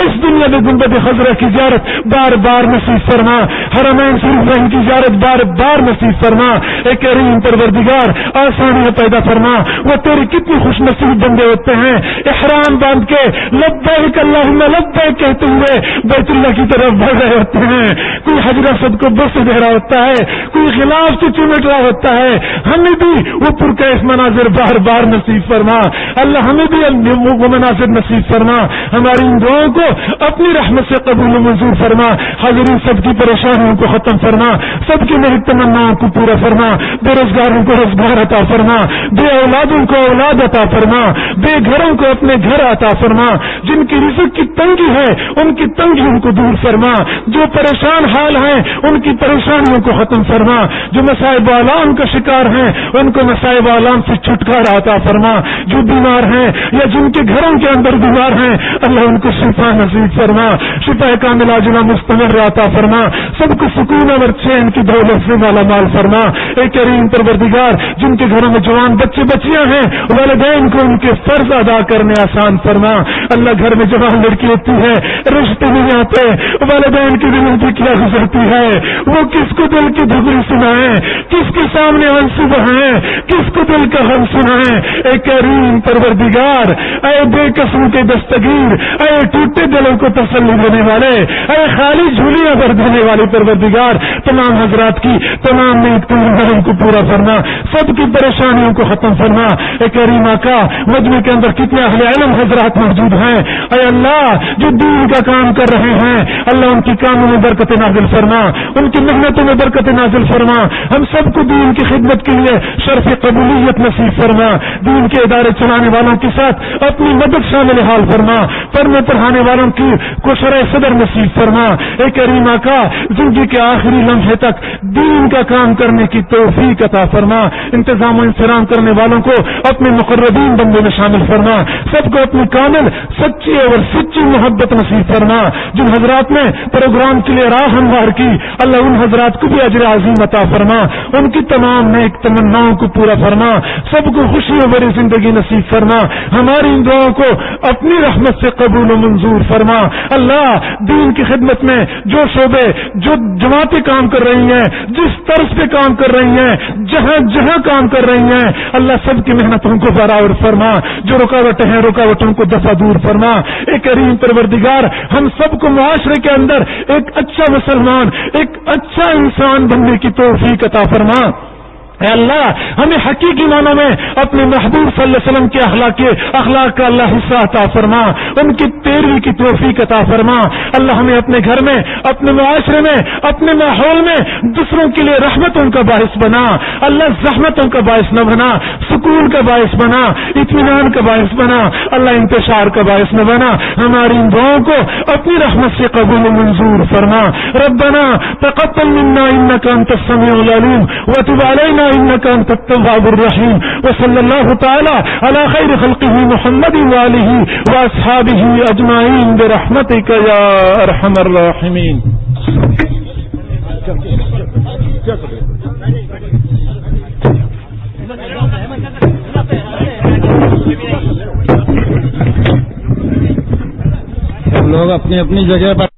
اس دنیا میں گنبد خضرا کی زیارت بار بار نصیب فرما, حرمین شریفین کی زیارت بار بار نصیب فرما. اے کریم پروردگار آسانیاں پیدا فرما. وہ تیرے کتنے خوش نصیب بندے ہوتے ہیں احرام زبان باندھ کے لبیک اللہم لبیک کہتے ہوئے بیت اللہ کی طرف بڑھ رہے ہوتے ہیں. کوئی حجر اسود کو بس دے رہا ہوتا ہے, کوئی خلاف سے چمٹ رہا ہوتا ہے. ہمیں بھی وہ پرکیف مناظر بار بار نصیب فرما اللہ, ہمیں بھی وہ مناظر نصیب فرما. ہماری ان دعاؤں کو اپنی رحمت سے قبول و منظور فرما. حاضرین سب کی پریشانیوں کو ختم فرما, سب کی نیک تمناؤں کو پورا فرما. بے روزگاروں کو روزگار عطا فرما, بے اولادوں کو اولاد عطا فرما, بے گھروں کو اپنے گھر عطا فرما. جن کی رزق کی تنگی ہے ان کی تنگیوں کو دور فرما. جو پریشان حال ہیں ان کی پریشانیوں کو ختم فرما. جو مصائب و آلام کا شکار ہیں ان کو مصائب و آلام سے چھٹکارا عطا فرما. جو بیمار ہیں یا جن کے گھروں کے اندر بیمار ہیں اللہ ان کو شفا نصیب فرما, شفا کامل عاجلہ مستمر عطا فرما. سب کو سکون اور چین کی دولت سے مالا مال فرما. اے کریم پروردگار, جن کے گھروں میں جوان بچے بچیاں ہیں والدین کو ان کے فرض ادا کرنے آسان فرما. اللہ گھر میں جوان لڑکی ہوتی ہے, رشتے نہیں آتے, والدین کی دلوں کی کیا گزرتی ہے, وہ کس کو دل کی دھبری سنائیں, کس کے سامنے آنسو بہائیں, کس کو دل کا غم سنائیں. اے کریم پروردگار, اے بے قسم کے دستگیر, اے ٹوٹے دلوں کو تسلی دینے والے, اے خالی جھولیاں بھر دینے والے پروردگار, تمام حضرات کی تمام نیک تمناؤں کو پورا فرما, سب کی پریشانیوں کو ختم فرما. اے کریم آقا, مجمع کے اندر کتنے اہل علم حضرات موجود ہیں, اے اللہ جو دین کا کام کر رہے ہیں اللہ ان کی کاموں میں برکت نازل فرما, ان کی محنتوں میں برکت نازل فرما. ہم سب کو دین کی خدمت کے لیے شرف قبولیت نصیب فرما. دین کے ادارے چلانے والوں کے ساتھ اپنی مدد شامل حال فرما. پڑھنے پڑھانے والوں کی کو شرح صدر نصیب فرما. اے کریم آقا, زندگی کے آخری لمحے تک دین کا کام کرنے کی توفیق عطا فرما. انتظام و انصرام کرنے والوں کو اپنے مقربین بندے میں شامل فرما. سب کو اپنی کامل سچی اور سچی محبت نصیب فرما. جن حضرات نے پروگرام کے لیے راہ ہموار کی اللہ ان حضرات کو بھی اجر عظیم عطا فرما, ان کی تمام نیک تمناؤں کو پورا فرما. سب کو خوشی و بری زندگی نصیب فرما. ہماری ان دعاؤں کو اپنی رحمت سے قبول و منظور فرما. اللہ دین کی خدمت میں جو شعبے جو جماعتیں کام کر رہی ہیں, جس طرز پہ کام کر رہی ہیں, جہاں جہاں کام کر رہی ہیں اللہ سب کی محنتوں کو برابر فرما. جو رکاوٹیں ہیں رکاوٹوں کو دفع دور فرما. ایک کریم پروردگار, ہم سب کو معاشرے کے اندر ایک اچھا مسلمان, ایک اچھا انسان بننے کی توفیق عطا فرما. اے اللہ ہمیں حقیقی معنوں میں اپنے محبوب صلی اللہ علیہ وسلم کے اخلاق کا اللہ حصہ عطا فرما, ان کی پیروی کی توفیق عطا فرما. اللہ ہمیں اپنے گھر میں, اپنے معاشرے میں, اپنے ماحول میں دوسروں کے لیے رحمتوں کا باعث بنا. اللہ زحمتوں کا باعث نہ بنا, سکون کا باعث بنا, اطمینان کا باعث بنا, اللہ انتشار کا باعث نہ بنا. ہماری ان دعاؤں کو اپنی رحمت سے قبول و منظور فرما. ربنا تقبل منا انك انت السميع العليم وتب علينا انك انت التواب الرحيم. وصلى الله تعالى على خير خلقه محمد وآله واصحابه اجمعين برحمتك يا ارحم الراحمين. لوگ اپنی اپنی جگہ پر